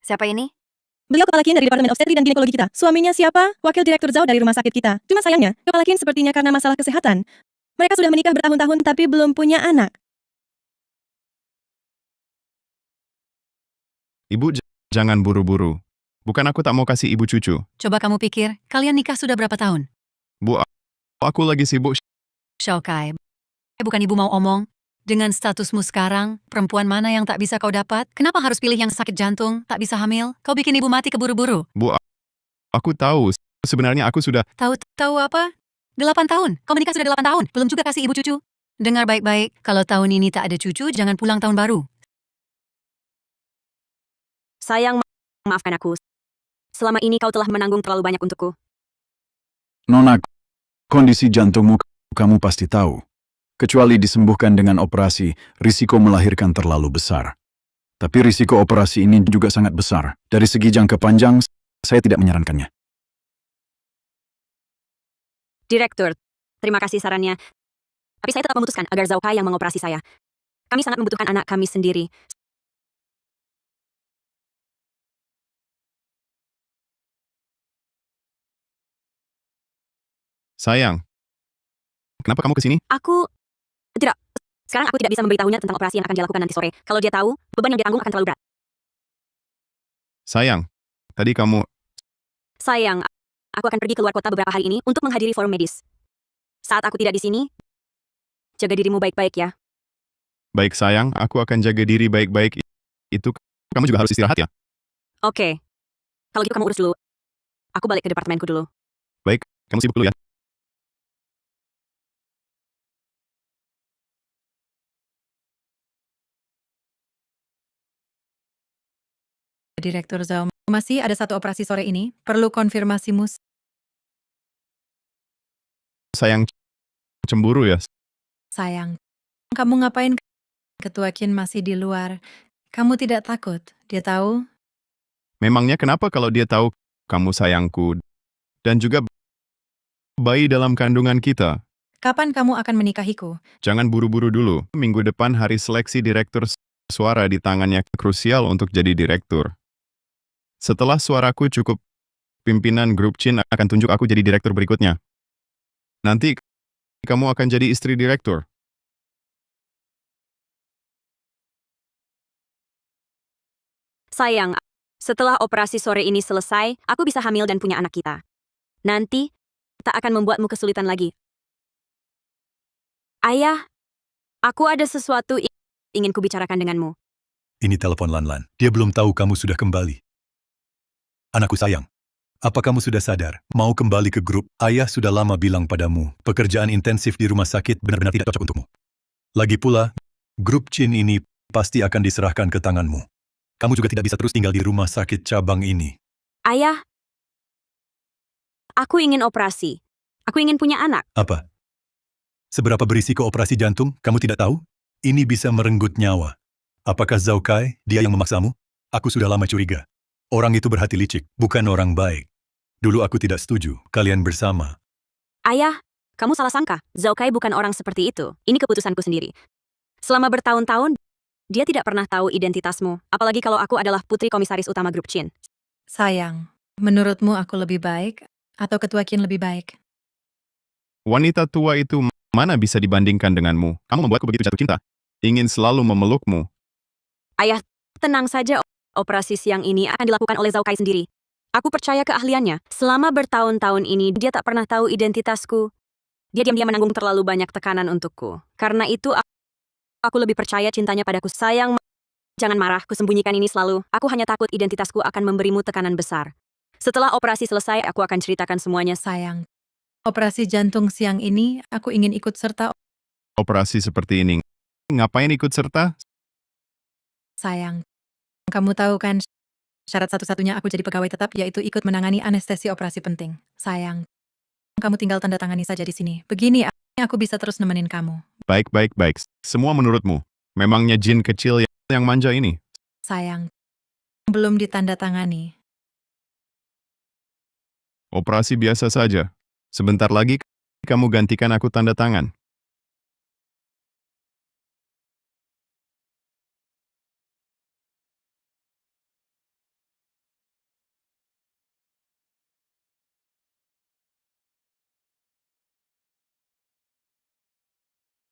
Siapa ini? Beliau kepala Kin dari Departemen Obstetri dan Ginekologi kita. Suaminya siapa? Wakil Direktur Zhao dari rumah sakit kita. Cuma sayangnya, kepala Kin sepertinya karena masalah kesehatan. Mereka sudah menikah bertahun-tahun tapi belum punya anak. Ibu, jangan buru-buru. Bukan aku tak mau kasih ibu cucu. Coba kamu pikir, kalian nikah sudah berapa tahun? Bu, aku lagi sibuk. Xiaokai, bukan ibu mau omong. Dengan statusmu sekarang, perempuan mana yang tak bisa kau dapat? Kenapa harus pilih yang sakit jantung, tak bisa hamil? Kau bikin ibu mati keburu-buru. Bu, aku tahu. Sebenarnya aku sudah... Tahu apa? 8 tahun. Kau menikah sudah 8 tahun. Belum juga kasih ibu cucu. Dengar baik-baik, kalau tahun ini tak ada cucu, jangan pulang tahun baru. Sayang, maafkan aku. Selama ini kau telah menanggung terlalu banyak untukku. Nona, kondisi jantungmu kamu pasti tahu. Kecuali disembuhkan dengan operasi, risiko melahirkan terlalu besar. Tapi risiko operasi ini juga sangat besar. Dari segi jangka panjang, saya tidak menyarankannya. Direktur, terima kasih sarannya. Tapi saya tetap memutuskan agar Zhao Kai yang mengoperasi saya. Kami sangat membutuhkan anak kami sendiri. Sayang, kenapa kamu kesini? Tidak. Sekarang aku tidak bisa memberitahunya tentang operasi yang akan dia lakukan nanti sore. Kalau dia tahu, beban yang dia tanggung akan terlalu berat. Sayang, tadi kamu... Sayang, aku akan pergi keluar kota beberapa hari ini untuk menghadiri forum medis. Saat aku tidak di sini, jaga dirimu baik-baik ya. Baik sayang, aku akan jaga diri baik-baik. Itu kamu juga harus istirahat ya? Oke. Kalau gitu kamu urus dulu. Aku balik ke departemenku dulu. Baik, kamu sibuk dulu ya. Direktur Zhao, masih ada satu operasi sore ini. Perlu konfirmasimu. Sayang, cemburu ya? Sayang, kamu ngapain? Ketua Qin masih di luar. Kamu tidak takut? Dia tahu? Memangnya kenapa kalau dia tahu kamu sayangku dan juga bayi dalam kandungan kita? Kapan kamu akan menikahiku? Jangan buru-buru dulu. Minggu depan hari seleksi direktur suara di tangannya krusial untuk jadi direktur. Setelah suaraku cukup, pimpinan grup Qin akan tunjuk aku jadi direktur berikutnya. Nanti kamu akan jadi istri direktur. Sayang, setelah operasi sore ini selesai, aku bisa hamil dan punya anak kita. Nanti, tak akan membuatmu kesulitan lagi. Ayah, aku ada sesuatu ingin kubicarakan denganmu. Ini telepon Lanlan. Dia belum tahu kamu sudah kembali. Anakku sayang, apa kamu sudah sadar? Mau kembali ke grup? Ayah sudah lama bilang padamu, pekerjaan intensif di rumah sakit benar-benar tidak cocok untukmu. Lagi pula, grup Qin ini pasti akan diserahkan ke tanganmu. Kamu juga tidak bisa terus tinggal di rumah sakit cabang ini. Ayah, aku ingin operasi. Aku ingin punya anak. Apa? Seberapa berisiko operasi jantung, kamu tidak tahu? Ini bisa merenggut nyawa. Apakah Zhao Kai, dia yang memaksamu? Aku sudah lama curiga. Orang itu berhati licik, bukan orang baik. Dulu aku tidak setuju, kalian bersama. Ayah, kamu salah sangka. Zhao Kai bukan orang seperti itu. Ini keputusanku sendiri. Selama bertahun-tahun, dia tidak pernah tahu identitasmu. Apalagi kalau aku adalah putri komisaris utama grup Qin. Sayang, menurutmu aku lebih baik atau Ketua Qin lebih baik? Wanita tua itu mana bisa dibandingkan denganmu? Kamu membuatku begitu jatuh cinta. Ingin selalu memelukmu. Ayah, tenang saja. Operasi siang ini akan dilakukan oleh Zhao Kai sendiri. Aku percaya keahliannya. Selama bertahun-tahun ini, dia tak pernah tahu identitasku. Dia diam-diam menanggung terlalu banyak tekanan untukku. Karena itu, aku lebih percaya cintanya padaku. Sayang, jangan marah, kusembunyikan ini selalu. Aku hanya takut identitasku akan memberimu tekanan besar. Setelah operasi selesai, aku akan ceritakan semuanya. Sayang, operasi jantung siang ini aku ingin ikut serta. Operasi seperti ini. Ngapain ikut serta? Sayang, kamu tahu kan syarat satu-satunya aku jadi pegawai tetap yaitu ikut menangani anestesi operasi penting. Sayang, kamu tinggal tanda tangani saja di sini. Begini aku bisa terus nemenin kamu. Baik. Semua menurutmu. Memangnya jin kecil yang manja ini? Sayang, belum ditandatangani. Operasi biasa saja. Sebentar lagi kamu gantikan aku tanda tangan.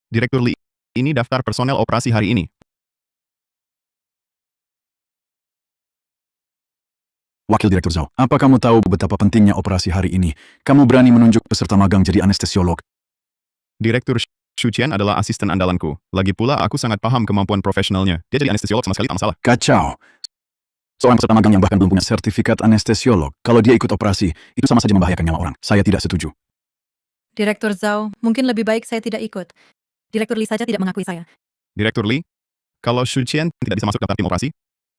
Direktur Li, ini daftar personel operasi hari ini. Wakil Direktur Zhao, apa kamu tahu betapa pentingnya operasi hari ini? Kamu berani menunjuk peserta magang jadi anestesiolog. Direktur Xu Qian adalah asisten andalanku. Lagi pula aku sangat paham kemampuan profesionalnya. Dia jadi anestesiolog sama sekali tak masalah. Kacau. Seorang peserta magang yang bahkan belum punya sertifikat anestesiolog, kalau dia ikut operasi, itu sama saja membahayakan nyawa orang. Saya tidak setuju. Direktur Zhao, mungkin lebih baik saya tidak ikut. Direktur Li saja tidak mengakui saya. Direktur Li, kalau Xu Qian tidak bisa masuk daftar tim operasi,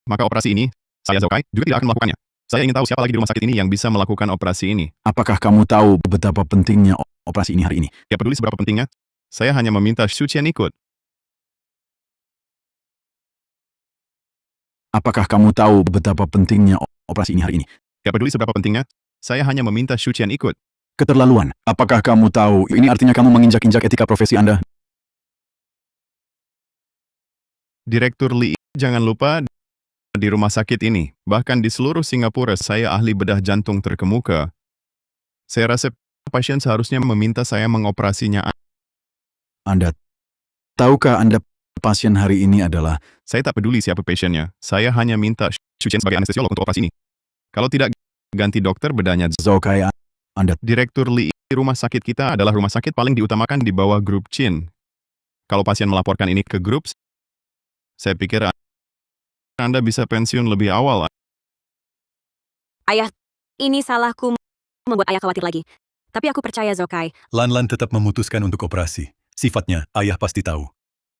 maka operasi ini, saya Zhao Kai, juga tidak akan melakukannya. Saya ingin tahu siapa lagi di rumah sakit ini yang bisa melakukan operasi ini. Apakah kamu tahu betapa pentingnya operasi ini hari ini? Tidak peduli seberapa pentingnya, saya hanya meminta Xu Qian ikut. Apakah kamu tahu betapa pentingnya operasi ini hari ini? Tidak peduli seberapa pentingnya, saya hanya meminta Xu Qian ikut. Keterlaluan. Apakah kamu tahu ini artinya kamu menginjak-injak etika profesi Anda? Direktur Li, jangan lupa di rumah sakit ini, bahkan di seluruh Singapura, saya ahli bedah jantung terkemuka. Saya rasa pasien seharusnya meminta saya mengoperasinya. Anda, tahukah Anda pasien hari ini adalah... Saya tak peduli siapa pasiennya, saya hanya minta Xu Qian sebagai anestesiolog untuk operasi ini. Kalau tidak, ganti dokter bedahnya. Zhao Kai, Anda... Direktur Li, rumah sakit kita adalah rumah sakit paling diutamakan di bawah grup Chin. Kalau pasien melaporkan ini ke grup, saya pikir Anda bisa pensiun lebih awal. Ayah, ini salahku membuat ayah khawatir lagi. Tapi aku percaya Zhao Kai. Lan Lan tetap memutuskan untuk operasi. Sifatnya, ayah pasti tahu.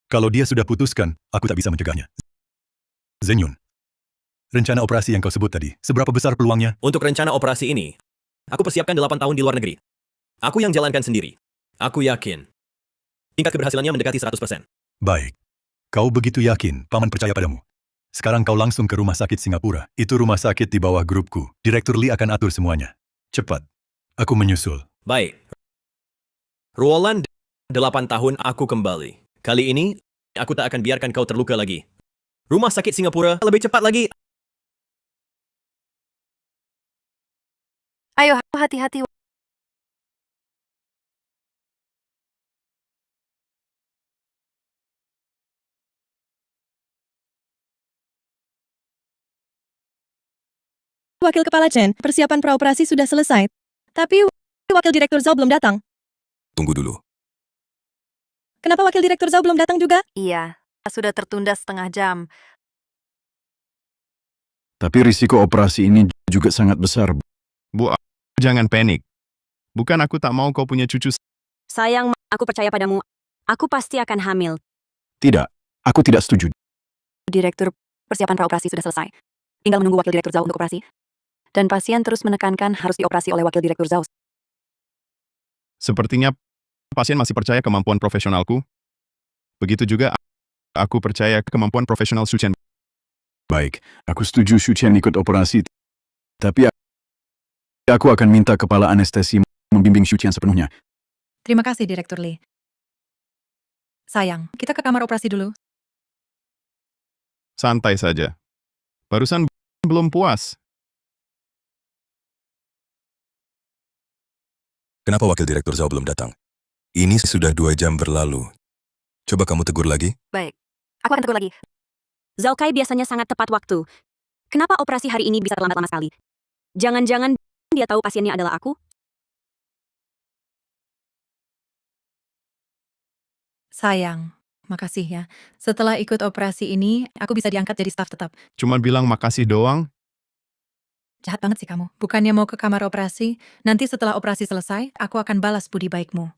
Kalau dia sudah putuskan, aku tak bisa mencegahnya. Zheng Yun, rencana operasi yang kau sebut tadi, seberapa besar peluangnya? Untuk rencana operasi ini, aku persiapkan 8 tahun di luar negeri. Aku yang jalankan sendiri. Aku yakin tingkat keberhasilannya mendekati 100%. Baik. Kau begitu yakin, Paman percaya padamu. Sekarang kau langsung ke rumah sakit Singapura. Itu rumah sakit di bawah grupku. Direktur Li akan atur semuanya. Cepat. Aku menyusul. Baik. Ruolan, 8 tahun aku kembali. Kali ini, aku tak akan biarkan kau terluka lagi. Rumah sakit Singapura lebih cepat lagi. Ayo, hati-hati. Wakil Kepala Chen, persiapan praoperasi sudah selesai. Tapi Wakil Direktur Zhao belum datang. Tunggu dulu. Kenapa Wakil Direktur Zhao belum datang juga? Iya, sudah tertunda setengah jam. Tapi risiko operasi ini juga sangat besar. Bu, jangan panik. Bukan aku tak mau kau punya cucu. Sayang, aku percaya padamu. Aku pasti akan hamil. Tidak, aku tidak setuju. Direktur, persiapan praoperasi sudah selesai. Tinggal menunggu Wakil Direktur Zhao untuk operasi. Dan pasien terus menekankan harus dioperasi oleh Wakil Direktur Zhao. Sepertinya pasien masih percaya kemampuan profesionalku. Begitu juga aku percaya kemampuan profesional Xu Qian. Baik, aku setuju Xu Qian ikut operasi. Tapi aku akan minta kepala anestesi membimbing Xu Qian sepenuhnya. Terima kasih, Direktur Li. Sayang, kita ke kamar operasi dulu. Santai saja. Barusan belum puas. Kenapa Wakil Direktur Zhao belum datang? Ini sudah 2 jam berlalu. Coba kamu tegur lagi. Baik, aku akan tegur lagi. Zhao Kai biasanya sangat tepat waktu. Kenapa operasi hari ini bisa terlambat lama sekali? Jangan-jangan dia tahu pasiennya adalah aku? Sayang, makasih ya. Setelah ikut operasi ini, aku bisa diangkat jadi staf tetap. Cuma bilang makasih doang. Jahat banget sih kamu. Bukannya mau ke kamar operasi, nanti setelah operasi selesai, aku akan balas budi baikmu.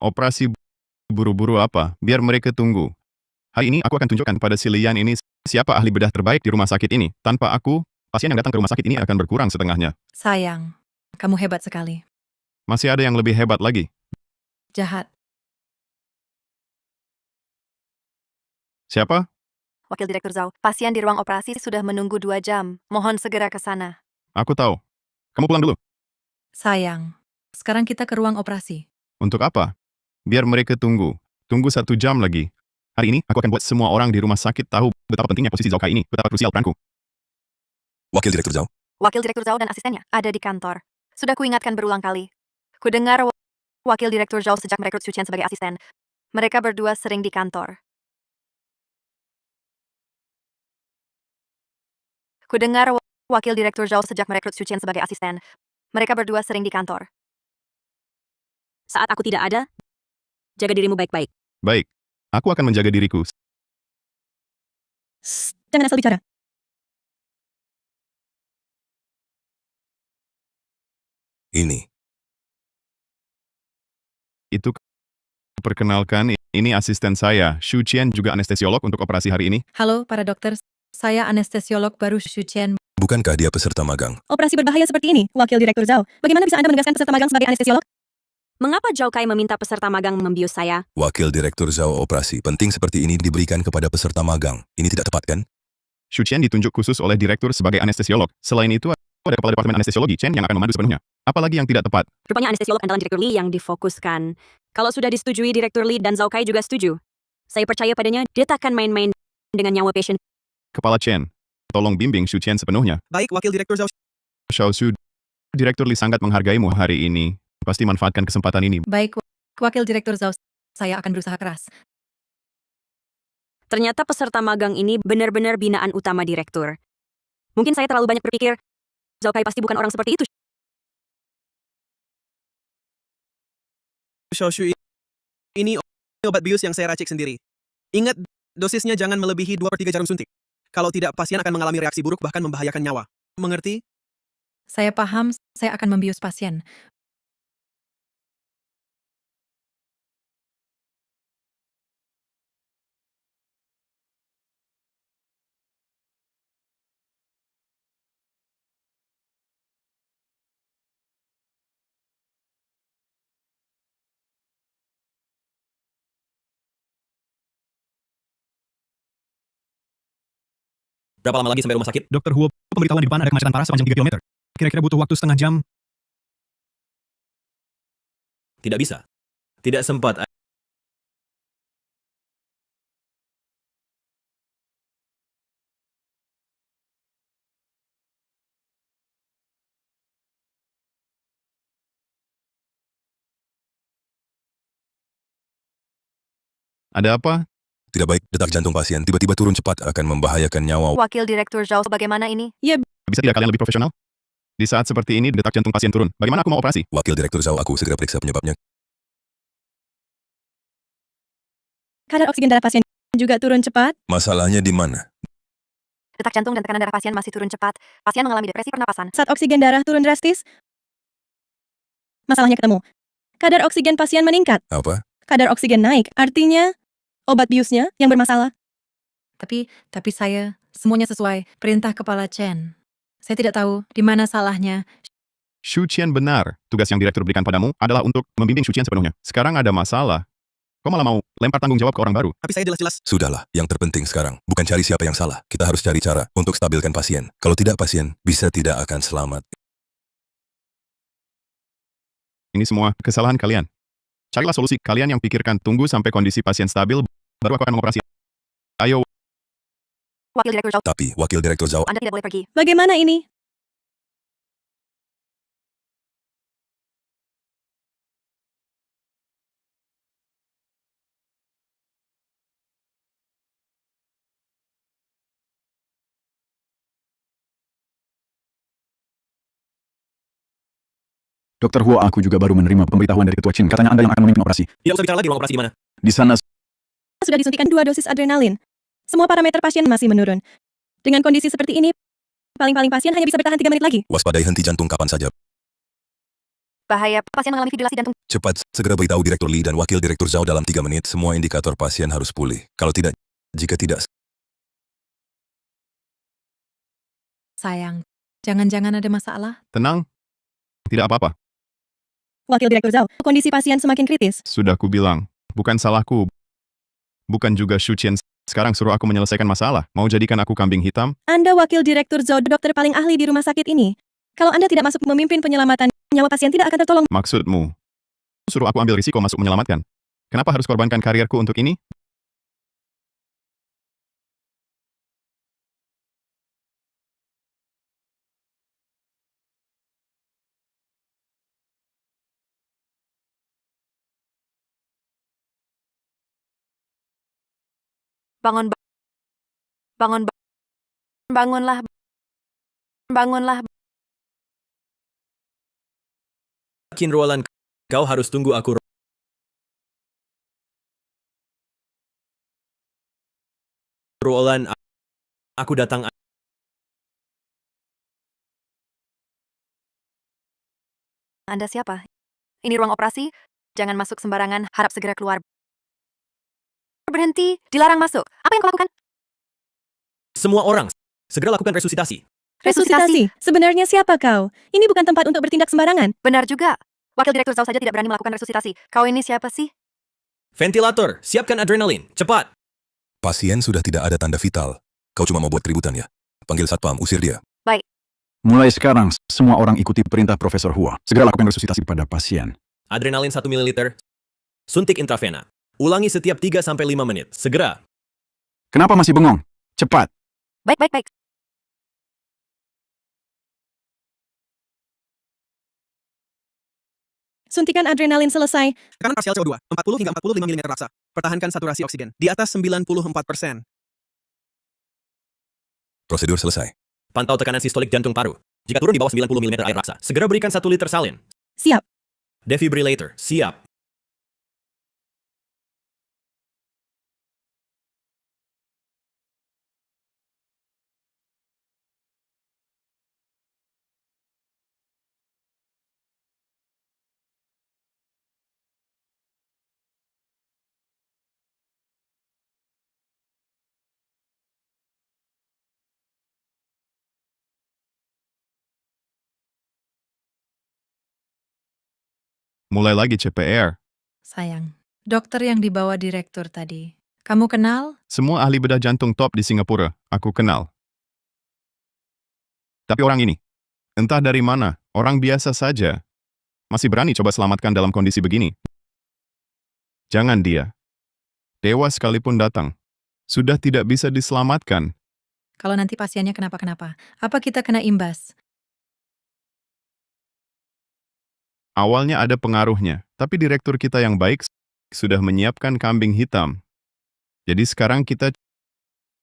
Operasi buru-buru apa? Biar mereka tunggu. Hari ini aku akan tunjukkan pada si Lian ini siapa ahli bedah terbaik di rumah sakit ini. Tanpa aku, pasien yang datang ke rumah sakit ini akan berkurang setengahnya. Sayang, kamu hebat sekali. Masih ada yang lebih hebat lagi. Jahat. Siapa? Wakil Direktur Zhao, pasien di ruang operasi sudah menunggu 2 jam. Mohon segera ke sana. Aku tahu. Kamu pulang dulu. Sayang, sekarang kita ke ruang operasi. Untuk apa? Biar mereka tunggu. Tunggu 1 jam lagi. Hari ini, aku akan buat semua orang di rumah sakit tahu betapa pentingnya posisi Zhao Kai ini, betapa krusial peranku. Wakil Direktur Zhao, Wakil Direktur Zhao dan asistennya ada di kantor. Sudah kuingatkan berulang kali. Kudengar Wakil Direktur Zhao sejak merekrut Xu Qian sebagai asisten. Mereka berdua sering di kantor. Kudengar Wakil Direktur Zhao sejak merekrut Shu Qian sebagai asisten. Mereka berdua sering di kantor. Saat aku tidak ada, jaga dirimu baik-baik. Baik, aku akan menjaga diriku. Jangan asal bicara. Ini, Itu perkenalkan, ini asisten saya. Shu Qian juga anestesiolog untuk operasi hari ini. Halo para dokter, saya anestesiolog baru Shu Qian. bukankah dia peserta magang? Operasi berbahaya seperti ini, Wakil Direktur Zhao. Bagaimana bisa Anda menugaskan peserta magang sebagai anestesiolog? Mengapa Zhao Kai meminta peserta magang membius saya? Wakil Direktur Zhao operasi penting seperti ini diberikan kepada peserta magang. Ini tidak tepat kan? Shu Qian ditunjuk khusus oleh direktur sebagai anestesiolog. Selain itu, ada kepala departemen anestesiologi Chen yang akan memandu sepenuhnya. Apalagi yang tidak tepat. Rupanya anestesiolog andalan Direktur Li yang difokuskan. Kalau sudah disetujui Direktur Li dan Zhao Kai juga setuju. Saya percaya padanya, dia takkan main-main dengan nyawa pasien. Kepala Chen, tolong bimbing Shu Qian sepenuhnya. Baik, Wakil Direktur Zhao. Xiao Su, Direktur Li sangat menghargaimu hari ini. Pasti manfaatkan kesempatan ini. Baik, Wakil Direktur Zhao, saya akan berusaha keras. Ternyata peserta magang ini benar-benar binaan utama Direktur. Mungkin saya terlalu banyak berpikir, Zhao Kai pasti bukan orang seperti itu. Xiao Shu, ini obat bius yang saya racik sendiri. Ingat, dosisnya jangan melebihi 2/3 jarum suntik. Kalau tidak, pasien akan mengalami reaksi buruk bahkan membahayakan nyawa. Mengerti? Saya paham, saya akan membius pasien. Berapa lama lagi sampai rumah sakit? Dokter Huo, pemberitahuan di depan ada kemacetan parah sepanjang 3 km. Kira-kira butuh waktu setengah jam. Tidak bisa. Tidak sempat. Ada apa? Tidak baik, detak jantung pasien tiba-tiba turun cepat akan membahayakan nyawa. Wakil Direktur Zhao, bagaimana ini? Bisa tidak kalian lebih profesional? Di saat seperti ini, detak jantung pasien turun. Bagaimana aku mau operasi? Wakil Direktur Zhao, aku segera periksa penyebabnya. Kadar oksigen darah pasien juga turun cepat. Masalahnya di mana? Detak jantung dan tekanan darah pasien masih turun cepat. Pasien mengalami depresi pernapasan. Saat oksigen darah turun drastis, masalahnya ketemu. Kadar oksigen pasien meningkat. Apa? Kadar oksigen naik, artinya obat biusnya yang bermasalah. Tapi saya, semuanya sesuai perintah Kepala Chen. Saya tidak tahu di mana salahnya. Shu Qian benar. Tugas yang direktur berikan padamu adalah untuk membimbing Shu Qian sepenuhnya. Sekarang ada masalah. Kau malah mau lempar tanggung jawab ke orang baru. Tapi saya jelas-jelas. Sudahlah, yang terpenting sekarang bukan cari siapa yang salah. Kita harus cari cara untuk stabilkan pasien. Kalau tidak, pasien bisa tidak akan selamat. Ini semua kesalahan kalian. Carilah solusi. Kalian yang pikirkan tunggu sampai kondisi pasien stabil, baru aku akan mengoperasi. Ayo, Wakil Direktur Zhao, Tapi, Wakil Direktur Zhao, Anda tidak boleh pergi. Bagaimana ini? Dr. Huo, aku juga baru menerima pemberitahuan dari Ketua Chin. Katanya Anda yang akan memimpin operasi. Tidak usah bicara lagi ruang operasi di mana. Di sana Sudah disuntikan 2 dosis adrenalin. Semua parameter pasien masih menurun. Dengan kondisi seperti ini, paling-paling pasien hanya bisa bertahan 3 menit lagi. waspadai henti jantung kapan saja. Bahaya, pasien mengalami fibrilasi jantung. Cepat, segera beritahu Direktur Li dan Wakil Direktur Zhao dalam 3 menit. Semua indikator pasien harus pulih. Kalau tidak, jika tidak, Sayang, jangan-jangan ada masalah. tenang. Tidak apa-apa. Wakil Direktur Zhao, kondisi pasien semakin kritis. Sudah kubilang. Bukan salahku. Bukan juga Shu Qian. Sekarang suruh aku menyelesaikan masalah. Mau jadikan aku kambing hitam? Anda Wakil Direktur Zhao, dokter paling ahli di rumah sakit ini. Kalau Anda tidak masuk memimpin penyelamatan, nyawa pasien tidak akan tertolong. Maksudmu? Suruh aku ambil risiko masuk menyelamatkan. Kenapa harus korbankan karirku untuk ini? Bangun, bangun, bangunlah, bangunlah. Yakin Roland, kau harus tunggu aku. Roland, aku datang. Anda siapa? Ini ruang operasi. Jangan masuk sembarangan, harap segera keluar. Berhenti, dilarang masuk. Apa yang kau lakukan? Semua orang, segera lakukan resusitasi. Resusitasi. Sebenarnya siapa kau? Ini bukan tempat untuk bertindak sembarangan. Benar juga. Wakil Direktur Zhao saja tidak berani melakukan resusitasi. Kau ini siapa sih? Ventilator, siapkan adrenalin, cepat. Pasien sudah tidak ada tanda vital. Kau cuma mau buat keributan ya? Panggil satpam, usir dia. Mulai sekarang, semua orang ikuti perintah Profesor Hua. Segera lakukan resusitasi pada pasien. Adrenalin 1 ml. Suntik intravena. Ulangi setiap 3-5 menit. Segera. Kenapa masih bengong? Cepat! Baik. Suntikan adrenalin selesai. Tekanan parsial CO2, 40 hingga 45 mm raksa. Pertahankan saturasi oksigen, di atas 94%. Prosedur selesai. Pantau tekanan sistolik jantung paru. Jika turun di bawah 90 mm air raksa, segera berikan 1 liter salin. Siap. Defibrillator, siap. Mulai lagi CPR. Sayang, dokter yang dibawa direktur tadi. Kamu kenal? Semua ahli bedah jantung top di Singapura, aku kenal. Tapi orang ini, entah dari mana, orang biasa saja, masih berani coba selamatkan dalam kondisi begini. Jangan dia. Dewa sekalipun datang, sudah tidak bisa diselamatkan. Kalau nanti pasiennya kenapa-kenapa, apa kita kena imbas? Awalnya ada pengaruhnya, tapi direktur kita yang baik sudah menyiapkan kambing hitam. Jadi sekarang kita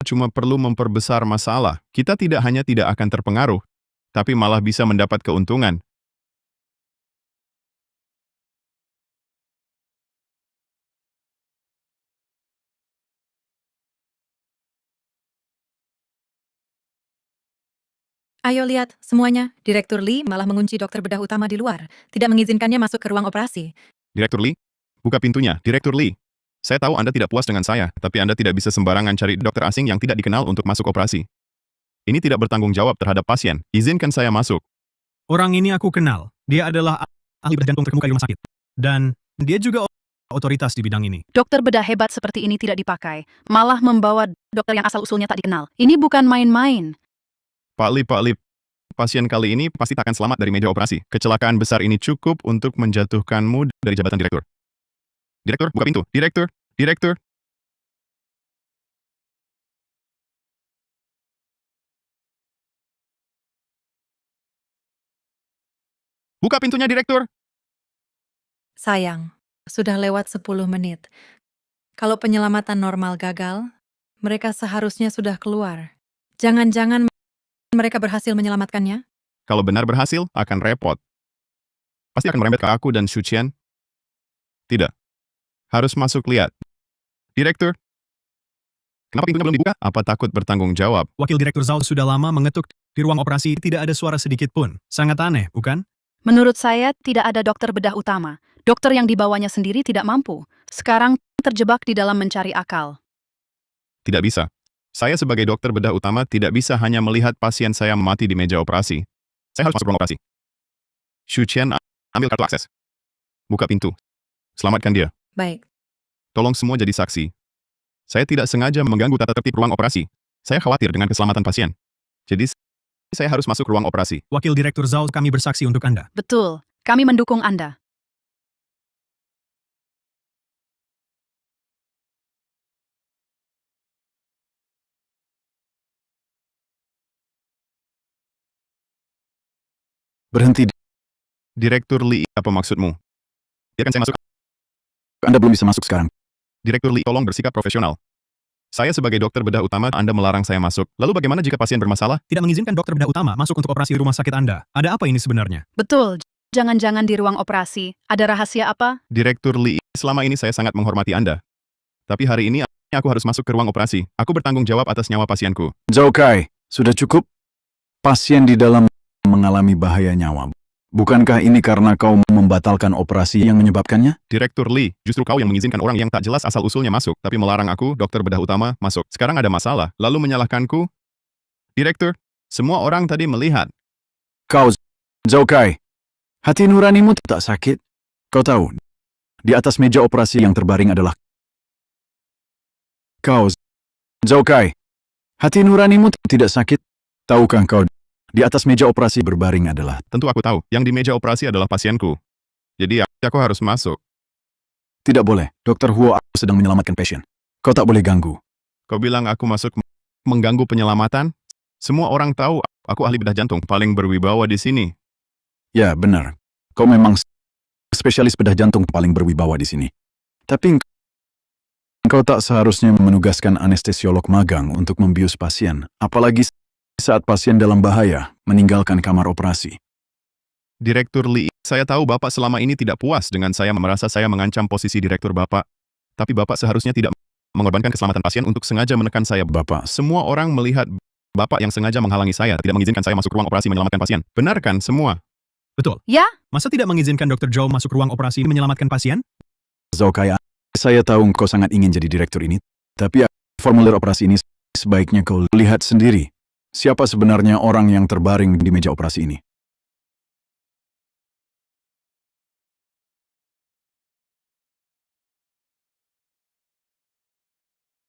cuma perlu memperbesar masalah. Kita tidak hanya tidak akan terpengaruh, tapi malah bisa mendapat keuntungan. Ayo lihat, semuanya. Direktur Lee malah mengunci dokter bedah utama di luar, tidak mengizinkannya masuk ke ruang operasi. Direktur Lee, buka pintunya. Direktur Lee, saya tahu Anda tidak puas dengan saya, tapi Anda tidak bisa sembarangan cari dokter asing yang tidak dikenal untuk masuk operasi. Ini tidak bertanggung jawab terhadap pasien. Izinkan saya masuk. Orang ini aku kenal. Dia adalah ahli bedah jantung terkemuka di rumah sakit. Dan dia juga otoritas di bidang ini. Dokter bedah hebat seperti ini tidak dipakai, malah membawa dokter yang asal-usulnya tak dikenal. Ini bukan main-main. Pak Lee, pasien kali ini pasti tak akan selamat dari meja operasi. Kecelakaan besar ini cukup untuk menjatuhkanmu dari jabatan direktur. Direktur, buka pintu. Direktur. Buka pintunya, direktur. Sayang, sudah lewat 10 menit. Kalau penyelamatan normal gagal, mereka seharusnya sudah keluar. Jangan-jangan mereka berhasil menyelamatkannya? Kalau benar berhasil, akan repot. Pasti akan merembet ke aku dan Xu Qian. Tidak. Harus masuk lihat. Direktur. Kenapa pintunya belum dibuka? Apa takut bertanggung jawab? Wakil Direktur Zhao sudah lama mengetuk di ruang operasi, tidak ada suara sedikit pun. Sangat aneh, bukan? Menurut saya, tidak ada dokter bedah utama. Dokter yang dibawanya sendiri tidak mampu. Sekarang terjebak di dalam mencari akal. Tidak bisa. Saya sebagai dokter bedah utama tidak bisa hanya melihat pasien saya mati di meja operasi. Saya harus masuk ruang operasi. Xu Qian, ambil kartu akses. Buka pintu. Selamatkan dia. Baik. Tolong semua jadi saksi. Saya tidak sengaja mengganggu tata tertib ruang operasi. Saya khawatir dengan keselamatan pasien. Jadi, saya harus masuk ruang operasi. Wakil Direktur Zhao, kami bersaksi untuk Anda. Betul, kami mendukung Anda. Berhenti. Direktur Lee, apa maksudmu? Biarkan saya masuk. Anda belum bisa masuk sekarang. Direktur Lee, tolong bersikap profesional. Saya sebagai dokter bedah utama, Anda melarang saya masuk. Lalu bagaimana jika pasien bermasalah? Tidak mengizinkan dokter bedah utama masuk untuk operasi rumah sakit Anda. Ada apa ini sebenarnya? Betul, jangan-jangan di ruang operasi. Ada rahasia apa? Direktur Lee, selama ini saya sangat menghormati Anda. Tapi hari ini aku harus masuk ke ruang operasi. Aku bertanggung jawab atas nyawa pasienku. Zhao Kai, sudah cukup? Pasien di dalam mengalami bahaya nyawa. Bukankah ini karena kau membatalkan operasi yang menyebabkannya? Direktur Lee, justru kau yang mengizinkan orang yang tak jelas asal-usulnya masuk, tapi melarang aku, dokter bedah utama, masuk. Sekarang ada masalah, lalu menyalahkanku? Direktur, semua orang tadi melihat. Kau, Zhao Kai, hati nuranimu tak sakit? Kau tahu, di atas meja operasi yang terbaring adalah kau, Zhao Kai. Hati nuranimu tidak sakit? Tahukah kau, di atas meja operasi berbaring adalah... Tentu aku tahu, yang di meja operasi adalah pasienku. Jadi aku harus masuk. Tidak boleh, Dr. Huo sedang menyelamatkan pasien. Kau tak boleh ganggu. Kau bilang aku masuk mengganggu penyelamatan? Semua orang tahu aku ahli bedah jantung paling berwibawa di sini. Ya, benar. Kau memang spesialis bedah jantung paling berwibawa di sini. Tapi engkau tak seharusnya menugaskan anestesiolog magang untuk membius pasien, apalagi saat pasien dalam bahaya meninggalkan kamar operasi. Direktur Lee, saya tahu Bapak selama ini tidak puas dengan saya merasa saya mengancam posisi direktur Bapak. Tapi Bapak seharusnya tidak mengorbankan keselamatan pasien untuk sengaja menekan saya. Bapak, Semua orang melihat Bapak yang sengaja menghalangi saya, tidak mengizinkan saya masuk ruang operasi menyelamatkan pasien. Benar kan semua? Betul. Ya? Masa tidak mengizinkan Dr. Zhao masuk ruang operasi menyelamatkan pasien? Zhao Kai, saya tahu kau sangat ingin jadi direktur ini, tapi formulir operasi ini sebaiknya kau lihat sendiri. Siapa sebenarnya orang yang terbaring di meja operasi ini?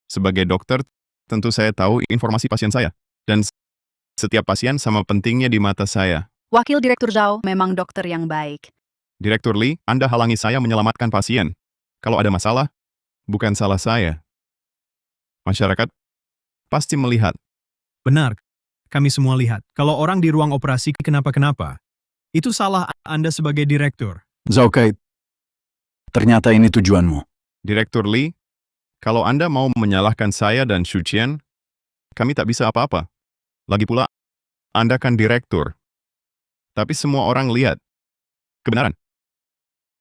Sebagai dokter, tentu saya tahu informasi pasien saya. Dan setiap pasien sama pentingnya di mata saya. Wakil Direktur Zhao memang dokter yang baik. Direktur Lee, Anda halangi saya menyelamatkan pasien. Kalau ada masalah, bukan salah saya. Masyarakat pasti melihat. Benar. Kami semua lihat. Kalau orang di ruang operasi kenapa-kenapa, itu salah Anda sebagai direktur. Zhao Kai, ternyata ini tujuanmu. Direktur Lee, kalau Anda mau menyalahkan saya dan Shu Qian, kami tak bisa apa-apa. Lagi pula, Anda kan direktur. Tapi semua orang lihat kebenaran.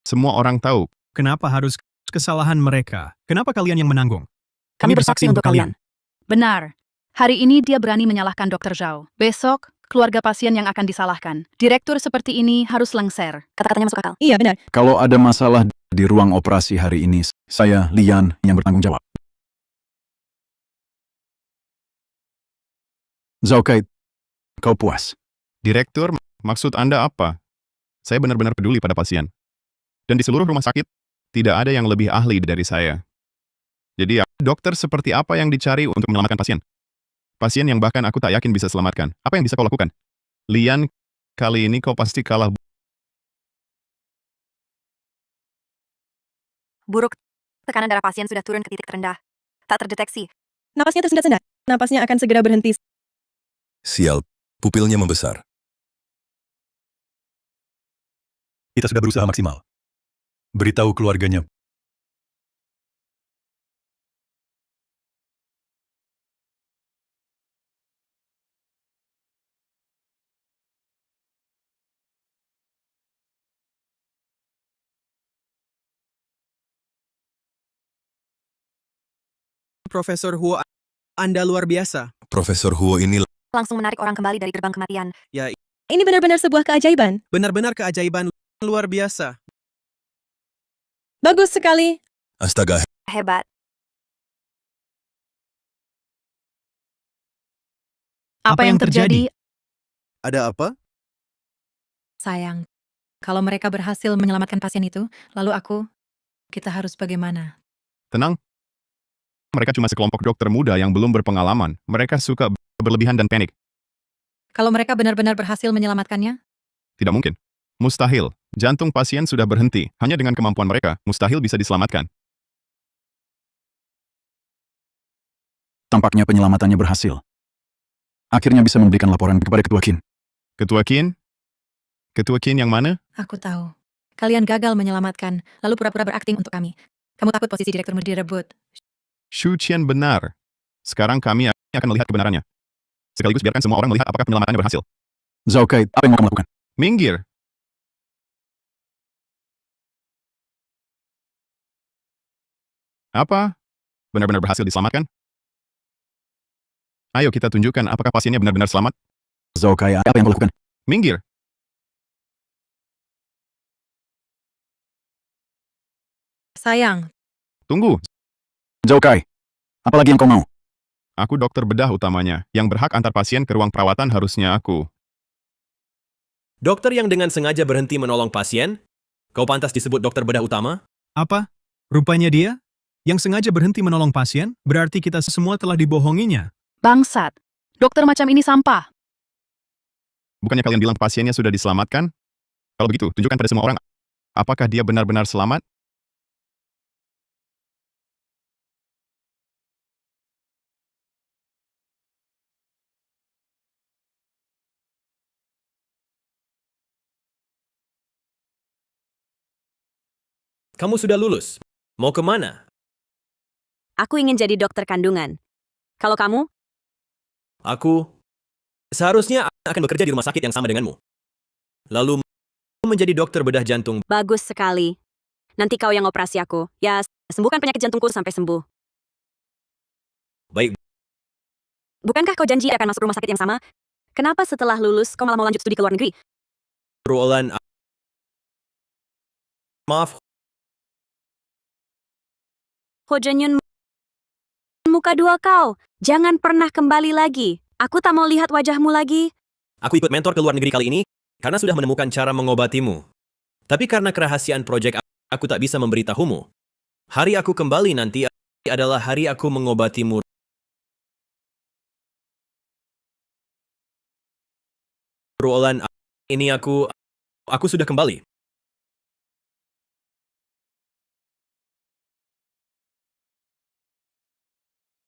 Semua orang tahu. Kenapa harus kesalahan mereka? Kenapa kalian yang menanggung? Kami bersaksi untuk kalian. Benar. Hari ini dia berani menyalahkan Dr. Zhao. Besok, keluarga pasien yang akan disalahkan. Direktur seperti ini harus lengser. Kata-katanya masuk akal. Iya, benar. Kalau ada masalah di ruang operasi hari ini, saya, Lian, yang bertanggung jawab. Zhao Kai, kau puas? Direktur, maksud Anda apa? Saya benar-benar peduli pada pasien. Dan di seluruh rumah sakit, tidak ada yang lebih ahli dari saya. Jadi, dokter seperti apa yang dicari untuk menyelamatkan pasien? Pasien yang bahkan aku tak yakin bisa selamatkan. Apa yang bisa kau lakukan? Lian, kali ini kau pasti kalah. Buruk. Tekanan darah pasien sudah turun ke titik terendah. Tak terdeteksi. Napasnya tersendat-sendat. Napasnya akan segera berhenti. Sial, pupilnya membesar. Kita sudah berusaha maksimal. Beritahu keluarganya. Profesor Huo, Anda luar biasa. Profesor Huo ini Langsung menarik orang kembali dari gerbang kematian. Ini benar-benar sebuah keajaiban. Benar-benar keajaiban luar biasa. Bagus sekali. astaga. Hebat. Apa yang terjadi? Ada apa? Sayang, kalau mereka berhasil menyelamatkan pasien itu, lalu kita harus bagaimana? Tenang. Mereka cuma sekelompok dokter muda yang belum berpengalaman. Mereka suka berlebihan dan panik. Kalau mereka benar-benar berhasil menyelamatkannya? Tidak mungkin. Mustahil. Jantung pasien sudah berhenti. Hanya dengan kemampuan mereka, mustahil bisa diselamatkan. Tampaknya penyelamatannya berhasil. Akhirnya bisa memberikan laporan kepada Ketua Qin. Ketua Qin? Ketua Qin yang mana? Aku tahu. Kalian gagal menyelamatkan, lalu pura-pura berakting untuk kami. Kamu takut posisi direkturmu direbut. Shu Qian benar. Sekarang kami akan melihat kebenarannya. Sekaligus biarkan semua orang melihat apakah penyelamatannya berhasil. Zhao Kai, apa yang mau kamu lakukan? Minggir! Apa? Benar-benar berhasil diselamatkan? Ayo kita tunjukkan apakah pasiennya benar-benar selamat. Zhao Kai, apa yang kau lakukan? Minggir! Sayang, Tunggu, Zhao Kai, apa lagi yang kau mau? aku dokter bedah utamanya. Yang berhak antar pasien ke ruang perawatan harusnya aku. Dokter yang dengan sengaja berhenti menolong pasien? Kau pantas disebut dokter bedah utama? Apa? Rupanya dia? Yang sengaja berhenti menolong pasien? Berarti kita semua telah dibohonginya. Bangsat. Dokter macam ini sampah. Bukannya kalian bilang pasiennya sudah diselamatkan? Kalau begitu, tunjukkan pada semua orang apakah dia benar-benar selamat? Kamu sudah lulus. Mau kemana? Aku ingin jadi dokter kandungan. Kalau kamu? Aku seharusnya akan bekerja di rumah sakit yang sama denganmu. Lalu menjadi dokter bedah jantung. Bagus sekali. Nanti kau yang operasi aku. Ya, sembuhkan penyakit jantungku sampai sembuh. Baik, Bukankah kau janji akan masuk rumah sakit yang sama? Kenapa setelah lulus kau malah mau lanjut studi ke luar negeri? Roland. Maaf, Ho Jenyun, muka dua kau. Jangan pernah kembali lagi. Aku tak mau lihat wajahmu lagi. aku ikut mentor ke luar negeri kali ini karena sudah menemukan cara mengobatimu. Tapi karena kerahasiaan proyek aku tak bisa memberitahumu. Hari aku kembali nanti adalah hari aku mengobatimu. Roland, ini aku sudah kembali.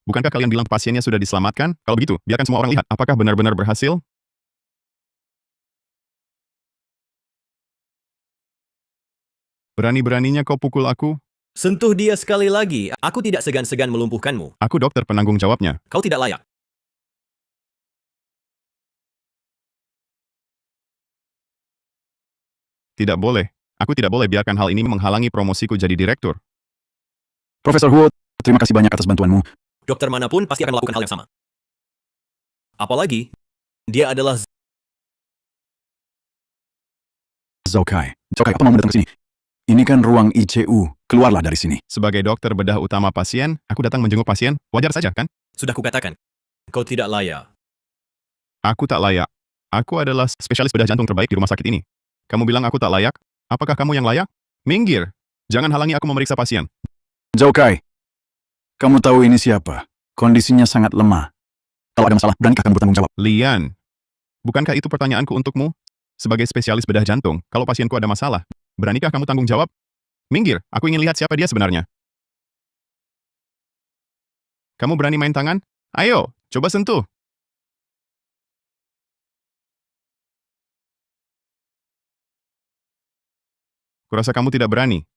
Bukankah kalian bilang pasiennya sudah diselamatkan? Kalau begitu, biarkan semua orang lihat apakah benar-benar berhasil. Berani-beraninya kau pukul aku? Sentuh dia sekali lagi, aku tidak segan-segan melumpuhkanmu. Aku dokter penanggung jawabnya. Kau tidak layak. Tidak boleh. Aku tidak boleh biarkan hal ini menghalangi promosiku jadi direktur. Profesor Huo, terima kasih banyak atas bantuanmu. Dokter manapun pasti akan melakukan hal yang sama. Apalagi, dia adalah Zhao Kai, apa mau datang ke sini? Ini kan ruang ICU, keluarlah dari sini. Sebagai dokter bedah utama pasien, aku datang menjenguk pasien. Wajar saja, kan? sudah kukatakan. Kau tidak layak. Aku tak layak. Aku adalah spesialis bedah jantung terbaik di rumah sakit ini. Kamu bilang aku tak layak? Apakah kamu yang layak? Minggir! Jangan halangi aku memeriksa pasien. Zhao Kai, kamu tahu ini siapa? Kondisinya sangat lemah. Kalau ada masalah, beranikah kamu bertanggung jawab? Lian, bukankah itu pertanyaanku untukmu? Sebagai spesialis bedah jantung, kalau pasienku ada masalah, beranikah kamu tanggung jawab? Minggir, aku ingin lihat siapa dia sebenarnya. Kamu berani main tangan? Ayo, coba sentuh. Kurasa kamu tidak berani.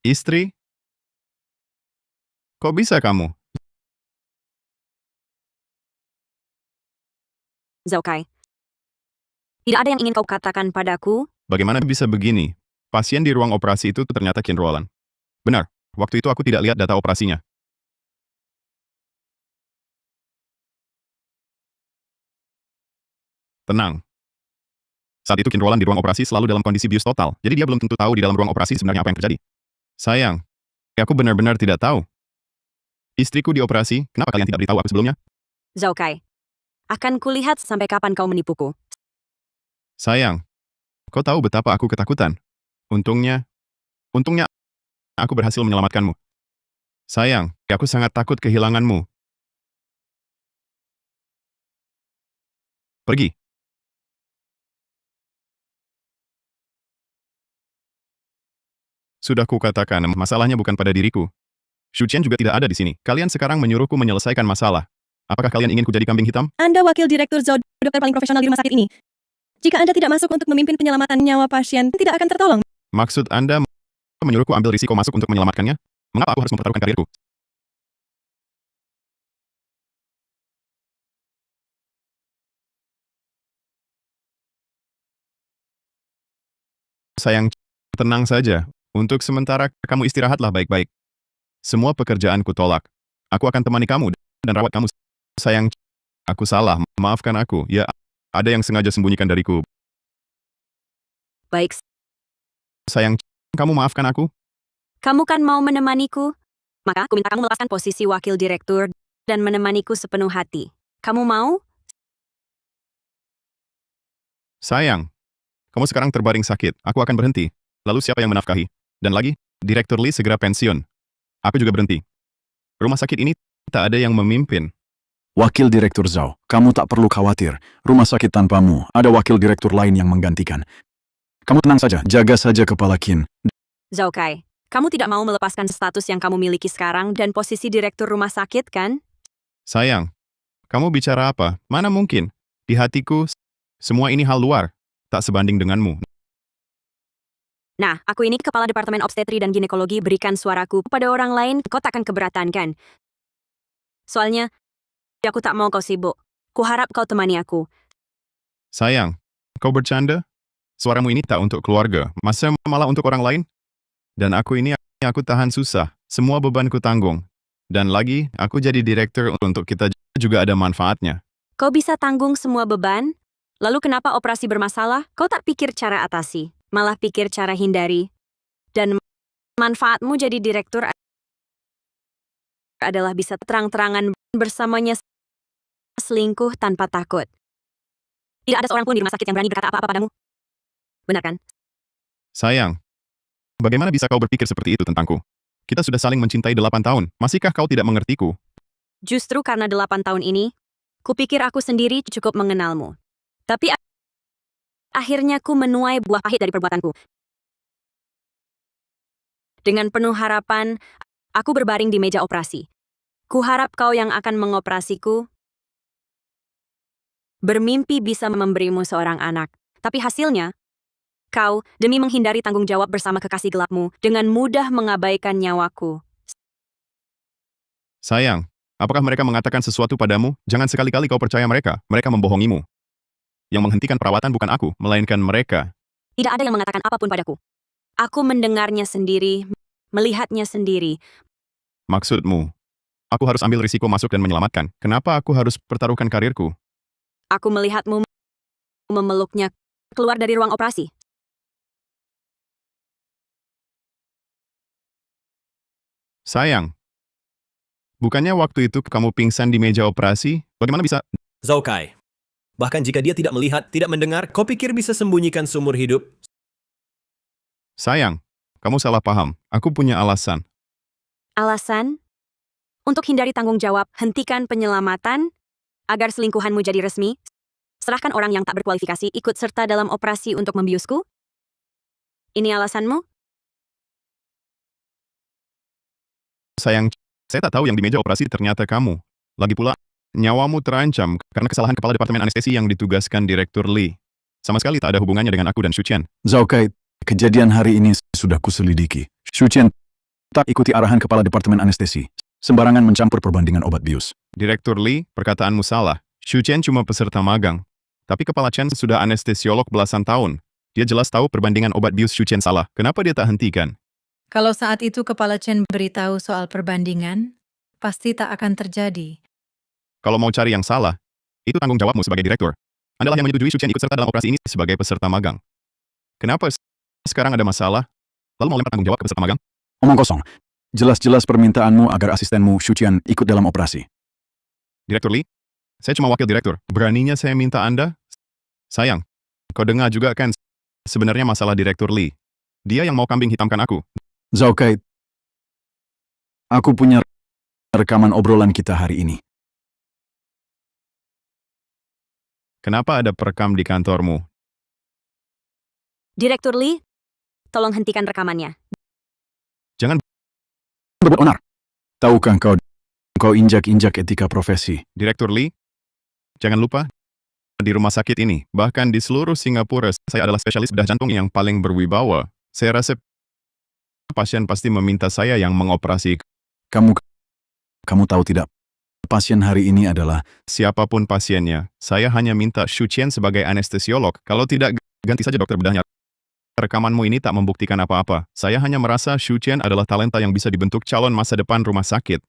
Istri? Kok bisa kamu? Zhao Kai. Tidak ada yang ingin kau katakan padaku? Bagaimana bisa begini? Pasien di ruang operasi itu ternyata Qin Ruolan. Benar, waktu itu aku tidak lihat data operasinya. Tenang. Saat itu Qin Ruolan di ruang operasi selalu dalam kondisi bius total, jadi dia belum tentu tahu di dalam ruang operasi sebenarnya apa yang terjadi. Sayang, aku benar-benar tidak tahu. Istriku dioperasi, kenapa kalian tidak beritahu aku sebelumnya? Zhao Kai. Akan kulihat sampai kapan kau menipuku. Sayang, kau tahu betapa aku ketakutan. Untungnya aku berhasil menyelamatkanmu. Sayang, aku sangat takut kehilanganmu. Pergi. Sudah kukatakan, masalahnya bukan pada diriku. Shu Qian juga tidak ada di sini. Kalian sekarang menyuruhku menyelesaikan masalah. Apakah kalian ingin ku jadi kambing hitam? Anda wakil direktur Zhao, dokter paling profesional di rumah sakit ini. Jika Anda tidak masuk untuk memimpin penyelamatan nyawa pasien, tidak akan tertolong. Maksud Anda menyuruhku ambil risiko masuk untuk menyelamatkannya? Mengapa aku harus mempertaruhkan karirku? Sayang, tenang saja. Untuk sementara, kamu istirahatlah baik-baik. Semua pekerjaanku tolak. Aku akan temani kamu dan rawat kamu. Sayang, aku salah. Maafkan aku. Ya, ada yang sengaja sembunyikan dariku. Baik, Sayang, kamu maafkan aku? kamu kan mau menemaniku? Maka aku minta kamu melepaskan posisi wakil direktur dan menemaniku sepenuh hati. Kamu mau? Sayang, kamu sekarang terbaring sakit. Aku akan berhenti. Lalu siapa yang menafkahi? Dan lagi, Direktur Lee segera pensiun. Aku juga berhenti. Rumah sakit ini tak ada yang memimpin. Wakil Direktur Zhao, kamu tak perlu khawatir. Rumah sakit tanpamu, ada wakil direktur lain yang menggantikan. Kamu tenang saja, jaga saja kepala Qin. Zhao Kai, kamu tidak mau melepaskan status yang kamu miliki sekarang dan posisi direktur rumah sakit, kan? Sayang, kamu bicara apa? Mana mungkin? Di hatiku, semua ini hal luar. Tak sebanding denganmu. Nah, aku ini kepala Departemen Obstetri dan Ginekologi, berikan suaraku pada orang lain, kau takkan keberatan, kan? Soalnya, aku tak mau kau sibuk. Kuharap kau temani aku. Sayang, kau bercanda? Suaramu ini tak untuk keluarga, masa malah untuk orang lain? Dan aku tahan susah, semua bebanku tanggung. Dan lagi, aku jadi direktur untuk kita juga ada manfaatnya. Kau bisa tanggung semua beban? Lalu kenapa operasi bermasalah? Kau tak pikir cara atasi, malah pikir cara hindari. Dan manfaatmu jadi direktur adalah bisa terang-terangan bersamanya selingkuh tanpa takut. Tidak ada seorang pun di rumah sakit yang berani berkata apa-apa padamu. Benar kan? Sayang, bagaimana bisa kau berpikir seperti itu tentangku? Kita sudah saling mencintai 8 tahun, masihkah kau tidak mengertiku? Justru karena 8 tahun ini, kupikir aku sendiri cukup mengenalmu. Tapi akhirnya ku menuai buah pahit dari perbuatanku. Dengan penuh harapan, aku berbaring di meja operasi. Kuharap kau yang akan mengoperasiku bermimpi bisa memberimu seorang anak. Tapi hasilnya, kau, demi menghindari tanggung jawab bersama kekasih gelapmu, dengan mudah mengabaikan nyawaku. Sayang, apakah mereka mengatakan sesuatu padamu? Jangan sekali-kali kau percaya mereka. Mereka membohongimu. Yang menghentikan perawatan bukan aku, melainkan mereka. Tidak ada yang mengatakan apapun padaku. Aku mendengarnya sendiri, melihatnya sendiri. Maksudmu, aku harus ambil risiko masuk dan menyelamatkan. Kenapa aku harus pertaruhkan karirku? Aku melihatmu memeluknya keluar dari ruang operasi. Sayang, bukannya waktu itu kamu pingsan di meja operasi? Bagaimana bisa? Zhao Kai, bahkan jika dia tidak melihat, tidak mendengar, kau pikir bisa sembunyikan seumur hidup? Sayang, kamu salah paham. Aku punya alasan. Alasan? Untuk hindari tanggung jawab, hentikan penyelamatan, agar selingkuhanmu jadi resmi, serahkan orang yang tak berkualifikasi ikut serta dalam operasi untuk membiusku? Ini alasanmu? Sayang, saya tak tahu yang di meja operasi ternyata kamu. Lagi pula, nyawamu terancam karena kesalahan kepala Departemen Anestesi yang ditugaskan Direktur Lee. Sama sekali tak ada hubungannya dengan aku dan Shu Qian. Zhao Kai, kejadian hari ini sudah kuselidiki. Shu Qian tak ikuti arahan kepala Departemen Anestesi. Sembarangan mencampur perbandingan obat bius. Direktur Lee, perkataanmu salah. Shu Qian cuma peserta magang. Tapi Kepala Chen sudah anestesiolog belasan tahun. Dia jelas tahu perbandingan obat bius Shu Qian salah. Kenapa dia tak hentikan? Kalau saat itu Kepala Chen beritahu soal perbandingan, pasti tak akan terjadi. Kalau mau cari yang salah, itu tanggung jawabmu sebagai direktur. Anda lah yang menyetujui Shu Qian ikut serta dalam operasi ini sebagai peserta magang. Kenapa sekarang ada masalah? Lalu mau lempar tanggung jawab ke peserta magang? Omong kosong. Jelas-jelas permintaanmu agar asistenmu Shu Qian ikut dalam operasi. Direktur Lee, saya cuma wakil direktur. Beraninya saya minta Anda? Sayang, kau dengar juga kan sebenarnya masalah Direktur Lee. Dia yang mau kambing hitamkan aku. Zhao Kai, aku punya rekaman obrolan kita hari ini. Kenapa ada perekam di kantormu? Direktur Lee, tolong hentikan rekamannya. Jangan Berbuat onar. Tahukah kau, Kau injak-injak etika profesi. Direktur Lee, jangan lupa, di rumah sakit ini, bahkan di seluruh Singapura, saya adalah spesialis bedah jantung yang paling berwibawa. Saya rasa pasien pasti meminta saya yang mengoperasi. Kamu tahu tidak, pasien hari ini adalah Siapapun pasiennya, saya hanya minta Shu Qian sebagai anestesiolog. Kalau tidak, ganti saja dokter bedahnya. Rekamanmu ini tak membuktikan apa-apa. Saya hanya merasa Shu Qian adalah talenta yang bisa dibentuk calon masa depan rumah sakit.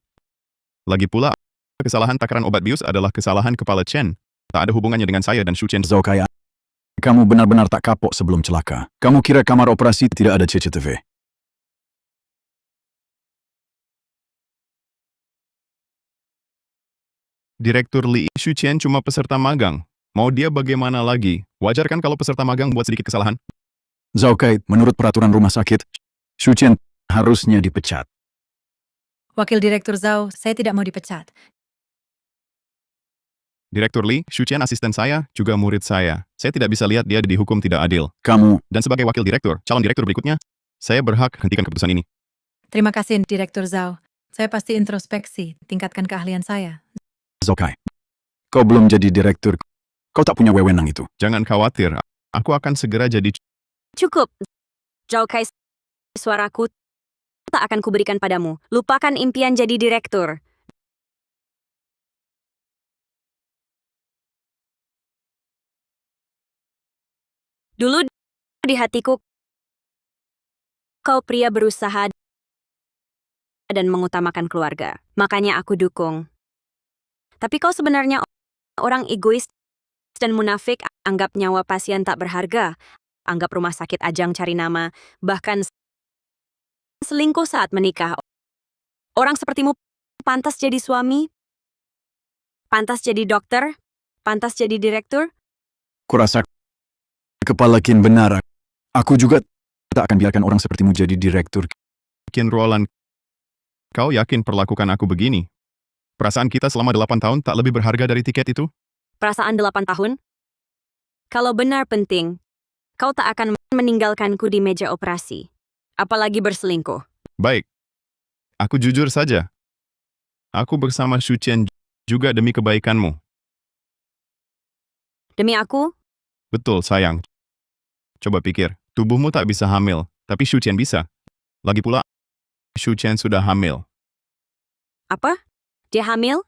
Lagi pula, kesalahan takaran obat bius adalah kesalahan kepala Chen. Tak ada hubungannya dengan saya dan Shu Qian. Zhao Kai. Kamu benar-benar tak kapok sebelum celaka. Kamu kira kamar operasi tidak ada CCTV? Direktur Lee, Shu Qian cuma peserta magang. Mau dia bagaimana lagi? Wajar kan kalau peserta magang buat sedikit kesalahan? Zhao Kai, menurut peraturan rumah sakit, Shu Qian harusnya dipecat. Wakil Direktur Zhao, saya tidak mau dipecat. Direktur Lee, Shu Qian asisten saya, juga murid saya. Saya tidak bisa lihat dia dihukum tidak adil. Kamu, Dan sebagai wakil direktur, calon direktur berikutnya, saya berhak hentikan keputusan ini. Terima kasih, Direktur Zhao. Saya pasti introspeksi, tingkatkan keahlian saya. Zhao Kai, kau belum jadi direktur. Kau tak punya wewenang itu. Jangan khawatir, aku akan segera jadi. Cukup. Zhao Kai, suaraku tak akan kuberikan padamu. Lupakan impian jadi direktur. Dulu di hatiku, kau pria berusaha dan mengutamakan keluarga. Makanya aku dukung. Tapi kau sebenarnya orang egois dan munafik, anggap nyawa pasien tak berharga, anggap rumah sakit ajang cari nama, bahkan selingkuh saat menikah. Orang sepertimu pantas jadi suami, pantas jadi dokter, pantas jadi direktur. Kurasa kepala Kin benar. Aku juga tak akan biarkan orang sepertimu jadi direktur. Kin Roland, kau yakin perlakukan aku begini? Perasaan kita selama 8 tahun tak lebih berharga dari tiket itu? Perasaan 8 tahun? Kalau benar penting, kau tak akan meninggalkanku di meja operasi. Apalagi berselingkuh. Baik. Aku jujur saja. Aku bersama Shu Qian juga demi kebaikanmu. Demi aku, Betul, sayang. Coba pikir, tubuhmu tak bisa hamil, tapi Shu Qian bisa. Lagi pula, Shu Qian sudah hamil. apa? Dia hamil?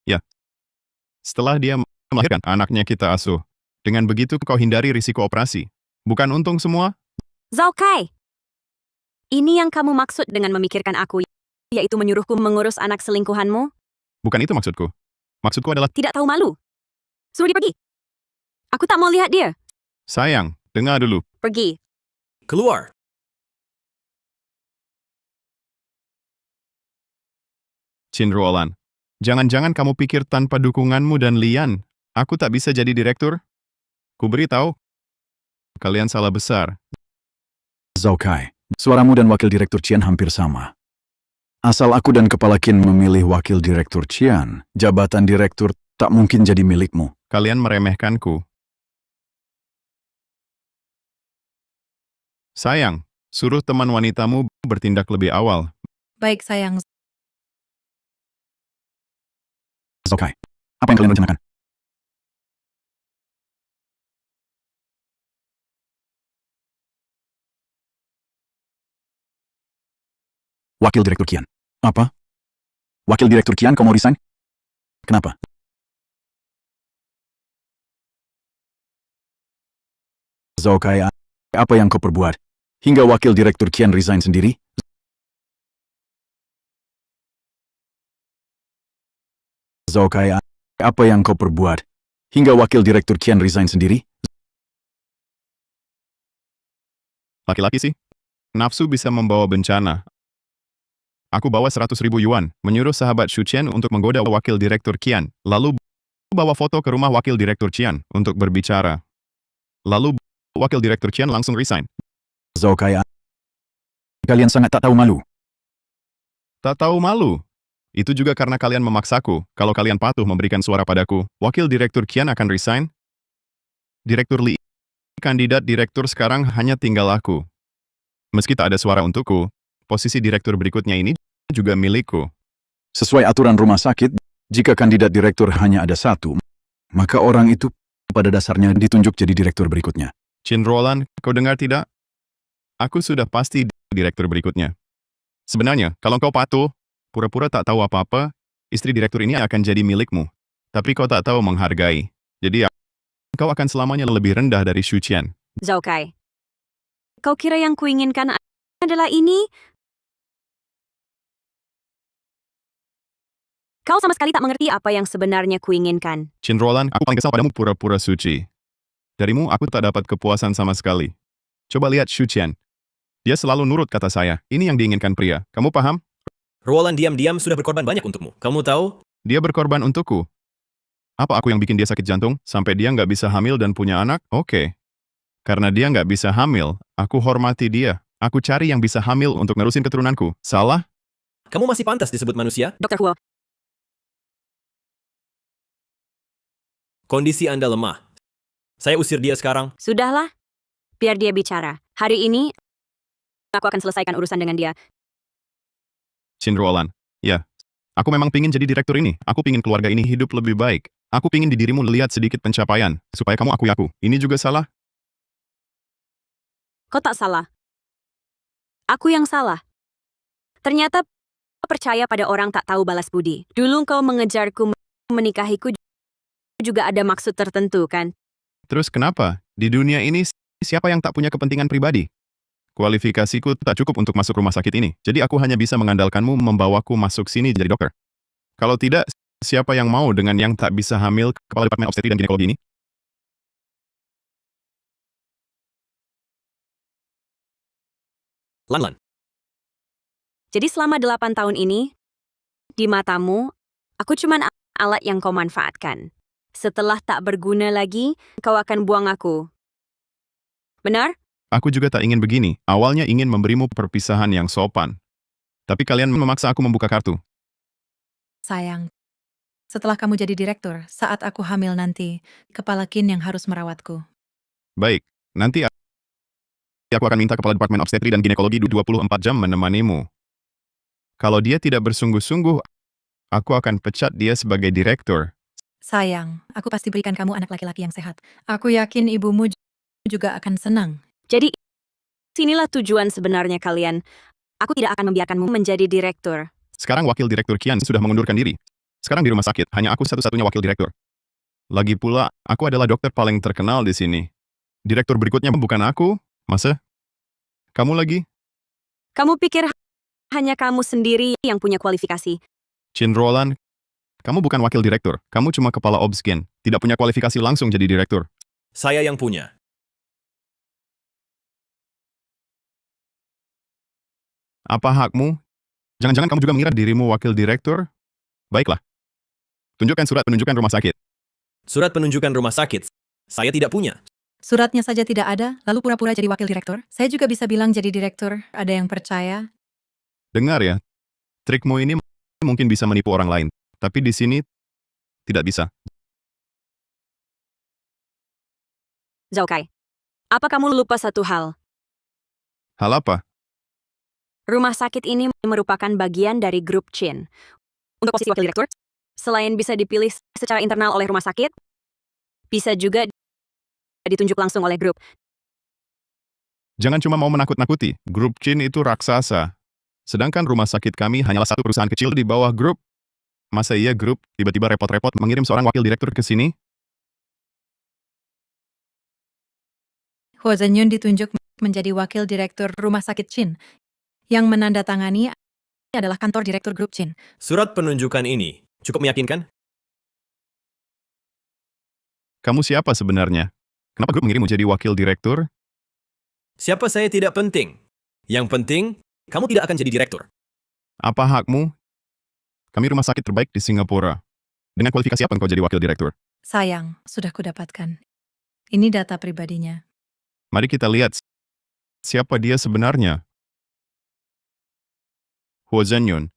Ya. Setelah dia melahirkan anaknya kita asuh. Dengan begitu kau hindari risiko operasi. Bukan untung semua? Zhao Kai! Ini yang kamu maksud dengan memikirkan aku, yaitu menyuruhku mengurus anak selingkuhanmu? Bukan itu maksudku. Maksudku adalah, Tidak tahu malu. Suruh dia pergi. Aku tak mau lihat dia. sayang, dengar dulu. Pergi. Keluar. Chin Roland. Jangan-jangan kamu pikir tanpa dukunganmu dan Lian, aku tak bisa jadi direktur? Ku beritahu, kalian salah besar. Zhao Kai, suaramu dan wakil direktur Qian hampir sama. Asal aku dan kepala Kin memilih wakil direktur Qian, jabatan direktur tak mungkin jadi milikmu. Kalian meremehkanku. Sayang, suruh teman wanitamu bertindak lebih awal. Baik, sayang. Zhao Kai, apa yang kalian rencanakan? Wakil direktur Qian. Apa? Wakil direktur Qian, kau mau resign? Kenapa? Zhao Kai, apa yang kau perbuat? Hingga wakil direktur Qian resign sendiri? Zhao Kai, apa yang kau perbuat? Hingga wakil direktur Qian resign sendiri? Laki-laki sih. Nafsu bisa membawa bencana. Aku bawa 100.000 yuan, menyuruh sahabat Shu Qian untuk menggoda wakil direktur Qian. Lalu bawa foto ke rumah wakil direktur Qian untuk berbicara. Lalu wakil direktur Qian langsung resign. Zhao Kai, kalian sangat tak tahu malu. Tak tahu malu. Itu juga karena kalian memaksaku. Kalau kalian patuh memberikan suara padaku, wakil direktur Qian akan resign. Direktur Li, kandidat direktur sekarang hanya tinggal aku. Meski tak ada suara untukku, posisi direktur berikutnya ini juga milikku. Sesuai aturan rumah sakit, jika kandidat direktur hanya ada satu, maka orang itu pada dasarnya ditunjuk jadi direktur berikutnya. Chin Roland, kau dengar tidak? Aku sudah pasti direktur berikutnya. Sebenarnya, kalau kau patuh, pura-pura tak tahu apa-apa, istri direktur ini akan jadi milikmu. Tapi kau tak tahu menghargai. Jadi, kau akan selamanya lebih rendah dari Xu Qian. Zhao Kai. Kau kira yang kuinginkan adalah ini? Kau sama sekali tak mengerti apa yang sebenarnya kuinginkan. Chin Roland, aku paling kesal padamu pura-pura suci. Darimu, aku tak dapat kepuasan sama sekali. Coba lihat Xu Qian. Dia selalu nurut kata saya. Ini yang diinginkan pria. Kamu paham? Roland diam-diam sudah berkorban banyak untukmu. Kamu tahu? Dia berkorban untukku. Apa aku yang bikin dia sakit jantung? Sampai dia nggak bisa hamil dan punya anak? Oke. Karena dia nggak bisa hamil, aku hormati dia. Aku cari yang bisa hamil untuk nerusin keturunanku. Salah? Kamu masih pantas disebut manusia? Dr. Huo, Kondisi Anda lemah. Saya usir dia sekarang. sudahlah. Biar dia bicara. Hari ini, aku akan selesaikan urusan dengan dia. Chin Roland. Ya. Aku memang pingin jadi direktur ini. Aku pingin keluarga ini hidup lebih baik. Aku pingin di dirimu lihat sedikit pencapaian. Supaya kamu akui aku. Ini juga salah? Kau tak salah. Aku yang salah. Ternyata percaya pada orang tak tahu balas budi. Dulu kau mengejarku menikahiku juga ada maksud tertentu, kan? Terus kenapa? Di dunia ini, siapa yang tak punya kepentingan pribadi? Kualifikasiku tak cukup untuk masuk rumah sakit ini. Jadi aku hanya bisa mengandalkanmu membawaku masuk sini jadi dokter. Kalau tidak, siapa yang mau dengan yang tak bisa hamil kepala Departemen Obstetri dan Ginekologi ini? Lan. Jadi selama 8 tahun ini, di matamu, aku cuman alat yang kau manfaatkan. Setelah tak berguna lagi, kau akan buang aku. Benar? Aku juga tak ingin begini. Awalnya ingin memberimu perpisahan yang sopan. Tapi kalian memaksa aku membuka kartu. Sayang, setelah kamu jadi direktur, saat aku hamil nanti, kepala Kin yang harus merawatku. Baik, nanti aku akan minta kepala Departemen Obstetri dan Ginekologi 24 jam menemanimu. Kalau dia tidak bersungguh-sungguh, aku akan pecat dia sebagai direktur. Sayang, aku pasti berikan kamu anak laki-laki yang sehat. Aku yakin ibumu juga akan senang. Jadi, sinilah tujuan sebenarnya kalian. Aku tidak akan membiarkanmu menjadi direktur. Sekarang wakil direktur Kian sudah mengundurkan diri. Sekarang di rumah sakit, hanya aku satu-satunya wakil direktur. Lagi pula, aku adalah dokter paling terkenal di sini. Direktur berikutnya bukan aku, masa? Kamu lagi? Kamu pikir hanya kamu sendiri yang punya kualifikasi. Chin Roland, kamu bukan wakil direktur. Kamu cuma kepala obskin. Tidak punya kualifikasi langsung jadi direktur. Saya yang punya. Apa hakmu? Jangan-jangan kamu juga mengira dirimu wakil direktur? Baiklah. Tunjukkan surat penunjukan rumah sakit. Surat penunjukan rumah sakit. Saya tidak punya. Suratnya saja tidak ada, lalu pura-pura jadi wakil direktur. Saya juga bisa bilang jadi direktur, ada yang percaya. Dengar ya, trikmu ini mungkin bisa menipu orang lain. Tapi di sini, tidak bisa. Zhao Kai, apa kamu lupa satu hal? Hal apa? Rumah sakit ini merupakan bagian dari grup Chin. Untuk posisi wakil direktur, selain bisa dipilih secara internal oleh rumah sakit, bisa juga ditunjuk langsung oleh grup. Jangan cuma mau menakut-nakuti. Grup Chin itu raksasa. Sedangkan rumah sakit kami hanyalah satu perusahaan kecil di bawah grup. Masa iya grup tiba-tiba repot-repot mengirim seorang wakil direktur ke sini? Huo Zhenyun ditunjuk menjadi wakil direktur rumah sakit Chin. Yang menandatangani adalah kantor direktur grup Chin. Surat penunjukan ini cukup meyakinkan? Kamu siapa sebenarnya? Kenapa grup mengirimmu jadi wakil direktur? Siapa saya tidak penting. Yang penting, kamu tidak akan jadi direktur. Apa hakmu? Kami rumah sakit terbaik di Singapura. Dengan kualifikasi apa engkau jadi wakil direktur? Sayang, sudah kudapatkan. Ini data pribadinya. Mari kita lihat siapa dia sebenarnya. Huo Zhenyun,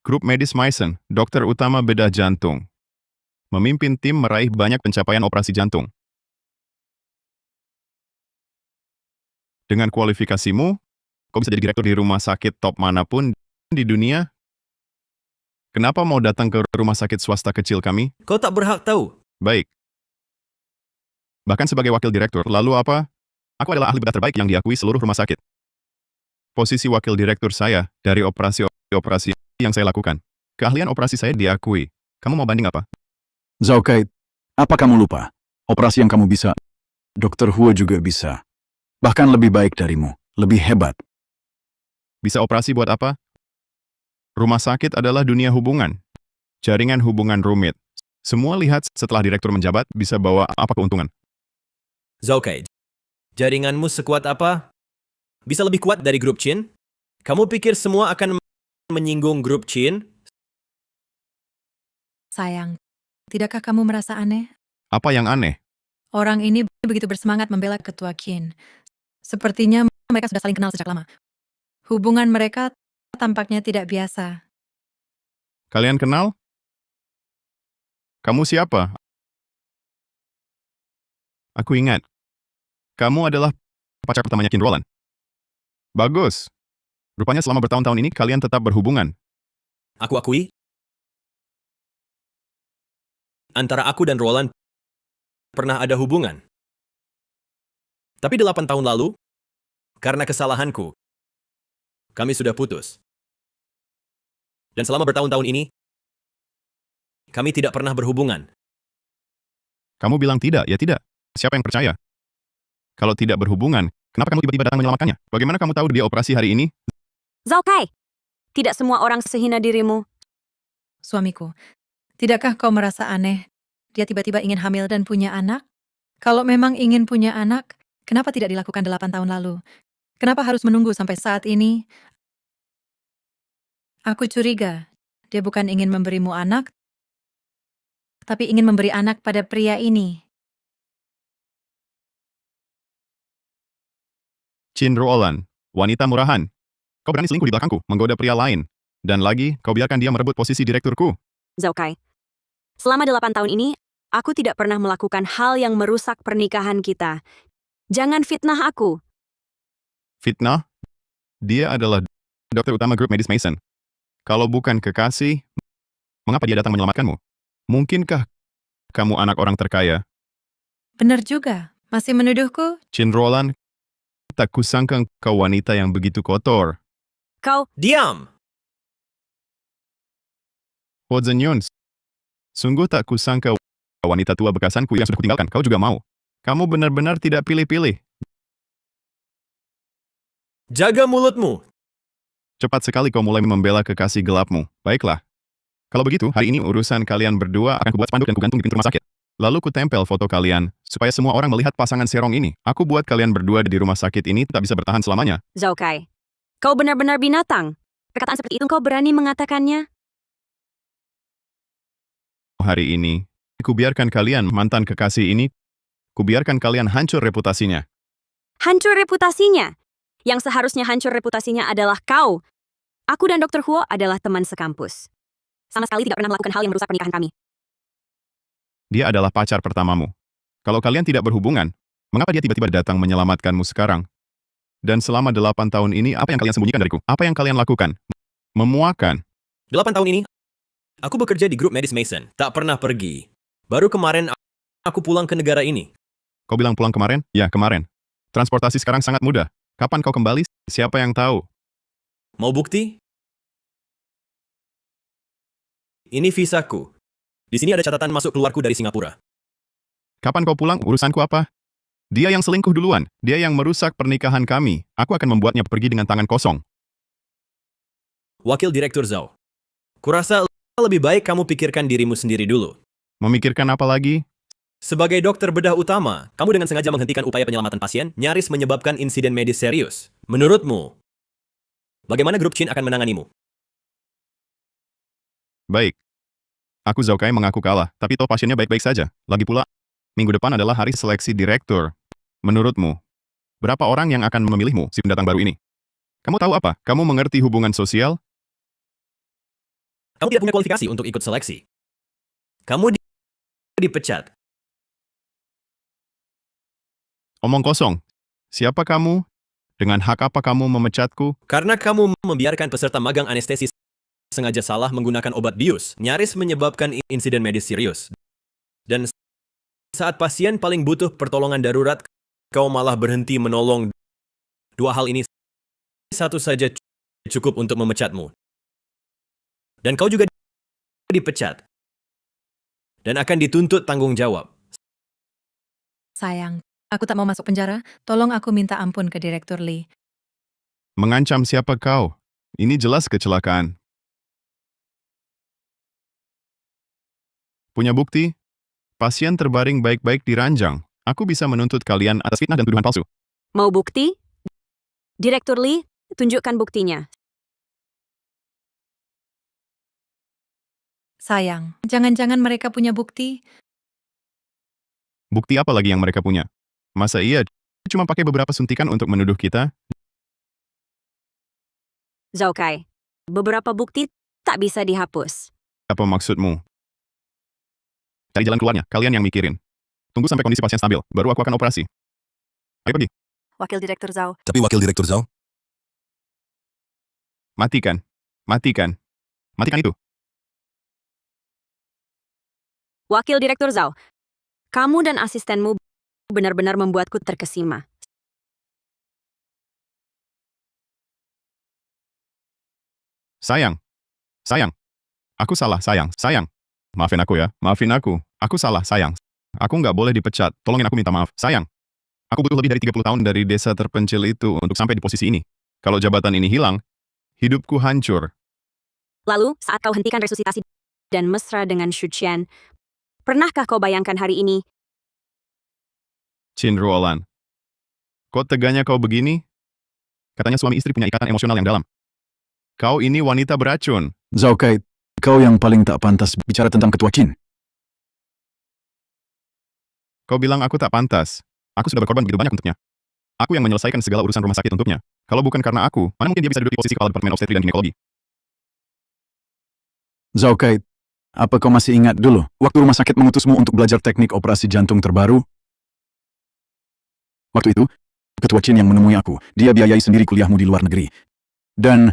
grup medis Mason, dokter utama bedah jantung. Memimpin tim meraih banyak pencapaian operasi jantung. Dengan kualifikasimu, Kau bisa jadi direktur di rumah sakit top manapun di dunia. Kenapa mau datang ke rumah sakit swasta kecil kami? Kau tak berhak tahu. Baik. Bahkan sebagai wakil direktur, lalu apa? Aku adalah ahli bedah terbaik yang diakui seluruh rumah sakit. Posisi wakil direktur saya dari operasi yang saya lakukan. Keahlian operasi saya diakui. Kamu mau banding apa? Zhao Kai, apa kamu lupa? Operasi yang kamu bisa, Dr. Huo juga bisa. Bahkan lebih baik darimu, lebih hebat. Bisa operasi buat apa? Rumah sakit adalah dunia hubungan. Jaringan hubungan rumit. Semua lihat setelah direktur menjabat bisa bawa apa keuntungan. Zhao Kai, jaringanmu sekuat apa? Bisa lebih kuat dari grup Qin? Kamu pikir semua akan menyinggung grup Qin? Sayang, tidakkah kamu merasa aneh? Apa yang aneh? Orang ini begitu bersemangat membela ketua Qin. Sepertinya mereka sudah saling kenal sejak lama. Hubungan mereka tampaknya tidak biasa. Kalian kenal? Kamu siapa? Aku ingat. Kamu adalah pacar pertamanya Qin Roland. Bagus. Rupanya selama bertahun-tahun ini kalian tetap berhubungan. Aku akui, antara aku dan Roland pernah ada hubungan. Tapi 8 tahun lalu, karena kesalahanku, kami sudah putus. Dan selama bertahun-tahun ini, kami tidak pernah berhubungan. Kamu bilang tidak, ya tidak. Siapa yang percaya? Kalau tidak berhubungan, kenapa kamu tiba-tiba datang menyelamatkannya? Bagaimana kamu tahu dia operasi hari ini? Zhao Kai, tidak semua orang sehina dirimu. Suamiku, tidakkah kau merasa aneh? Dia tiba-tiba ingin hamil dan punya anak? Kalau memang ingin punya anak, kenapa tidak dilakukan 8 tahun lalu? Kenapa harus menunggu sampai saat ini? Aku curiga, dia bukan ingin memberimu anak, tapi ingin memberi anak pada pria ini. Qin Roland, wanita murahan. Kau berani selingkuh di belakangku, menggoda pria lain. Dan lagi, kau biarkan dia merebut posisi direkturku. Zhao Kai, selama 8 tahun ini, aku tidak pernah melakukan hal yang merusak pernikahan kita. Jangan fitnah aku. Fitnah? Dia adalah dokter utama grup medis Mason. Kalau bukan kekasih, mengapa dia datang menyelamatkanmu? Mungkinkah kamu anak orang terkaya? Benar juga, masih menuduhku? Qin Roland, tak kusangka kau wanita yang begitu kotor. Kau, Diam! Huo Zhenyun, sungguh tak kusangka wanita tua bekasanku yang sudah kutinggalkan, kau juga mau. Kamu benar-benar tidak pilih-pilih. Jaga mulutmu! Cepat sekali kau mulai membela kekasih gelapmu. Baiklah. Kalau begitu, hari ini urusan kalian berdua akan kubuat spanduk dan kugantung di pintu rumah sakit. Lalu kutempel foto kalian, supaya semua orang melihat pasangan serong ini. Aku buat kalian berdua di rumah sakit ini tak bisa bertahan selamanya. Zhao Kai, kau benar-benar binatang. Perkataan seperti itu kau berani mengatakannya? Hari ini, kubiarkan kalian mantan kekasih ini, kubiarkan kalian hancur reputasinya. Hancur reputasinya. Yang seharusnya hancur reputasinya adalah kau. Aku dan Dr. Huo adalah teman sekampus. Sama sekali tidak pernah melakukan hal yang merusak pernikahan kami. Dia adalah pacar pertamamu. Kalau kalian tidak berhubungan, mengapa dia tiba-tiba datang menyelamatkanmu sekarang? Dan selama 8 tahun ini, apa yang kalian sembunyikan dariku? Apa yang kalian lakukan? Memuakan. 8 tahun ini, aku bekerja di grup medis Mason. Tak pernah pergi. Baru kemarin aku pulang ke negara ini. Kau bilang pulang kemarin? Ya, kemarin. Transportasi sekarang sangat mudah. Kapan kau kembali? Siapa yang tahu? Mau bukti? Ini visaku. Di sini ada catatan masuk keluarku dari Singapura. Kapan kau pulang? Urusanku apa? Dia yang selingkuh duluan. Dia yang merusak pernikahan kami. Aku akan membuatnya pergi dengan tangan kosong. Wakil Direktur Zhao. Kurasa lebih baik kamu pikirkan dirimu sendiri dulu. Memikirkan apa lagi? Sebagai dokter bedah utama, kamu dengan sengaja menghentikan upaya penyelamatan pasien, nyaris menyebabkan insiden medis serius. Menurutmu, bagaimana grup Qin akan menanganimu? Baik. Aku Zhao Kai mengaku kalah, tapi toh pasiennya baik-baik saja. Lagi pula, minggu depan adalah hari seleksi direktur. Menurutmu, berapa orang yang akan memilihmu si pendatang baru ini? Kamu tahu apa? Kamu mengerti hubungan sosial? Kamu tidak punya kualifikasi untuk ikut seleksi. Kamu dipecat. Omong kosong. Siapa kamu? Dengan hak apa kamu memecatku? Karena kamu membiarkan peserta magang anestesi sengaja salah menggunakan obat bius, nyaris menyebabkan insiden medis serius. Dan saat pasien paling butuh pertolongan darurat, kau malah berhenti menolong. Dua hal ini satu saja cukup untuk memecatmu. Dan kau juga dipecat. Dan akan dituntut tanggung jawab. Sayang, aku tak mau masuk penjara. Tolong aku minta ampun ke Direktur Lee. Mengancam siapa kau? Ini jelas kecelakaan. Punya bukti? Pasien terbaring baik-baik di ranjang. Aku bisa menuntut kalian atas fitnah dan tuduhan palsu. Mau bukti? Direktur Lee, tunjukkan buktinya. Sayang, jangan-jangan mereka punya bukti. Bukti apa lagi yang mereka punya? Masa iya cuma pakai beberapa suntikan untuk menuduh kita? Zhao Kai, beberapa bukti tak bisa dihapus. Apa maksudmu? Cari jalan keluarnya, kalian yang mikirin. Tunggu sampai kondisi pasien stabil, baru aku akan operasi. Ayo pergi. Wakil Direktur Zhao, Tapi Wakil Direktur Zhao, Matikan. Matikan. Matikan itu. Wakil Direktur Zhao, kamu dan asistenmu benar-benar membuatku terkesima. Sayang. Sayang. Aku salah, sayang. Sayang. Maafin aku ya. Maafin aku. Aku salah, sayang. Aku nggak boleh dipecat. Tolongin aku minta maaf. Sayang. Aku butuh lebih dari 30 tahun dari desa terpencil itu untuk sampai di posisi ini. Kalau jabatan ini hilang, hidupku hancur. Lalu, saat kau hentikan resusitasi dan mesra dengan Xu Qian, pernahkah kau bayangkan hari ini? Chin Ruolan. Kok teganya kau begini? Katanya suami istri punya ikatan emosional yang dalam. Kau ini wanita beracun. Zhao Kai, kau yang paling tak pantas bicara tentang Ketua Qin. Kau bilang aku tak pantas. Aku sudah berkorban begitu banyak untuknya. Aku yang menyelesaikan segala urusan rumah sakit untuknya. Kalau bukan karena aku, mana mungkin dia bisa duduk di posisi kepala Departemen Obstetri dan Ginekologi. Zhao Kai, apa kau masih ingat dulu, waktu rumah sakit mengutusmu untuk belajar teknik operasi jantung terbaru? Waktu itu, Ketua Qin yang menemui aku, dia biayai sendiri kuliahmu di luar negeri. Dan,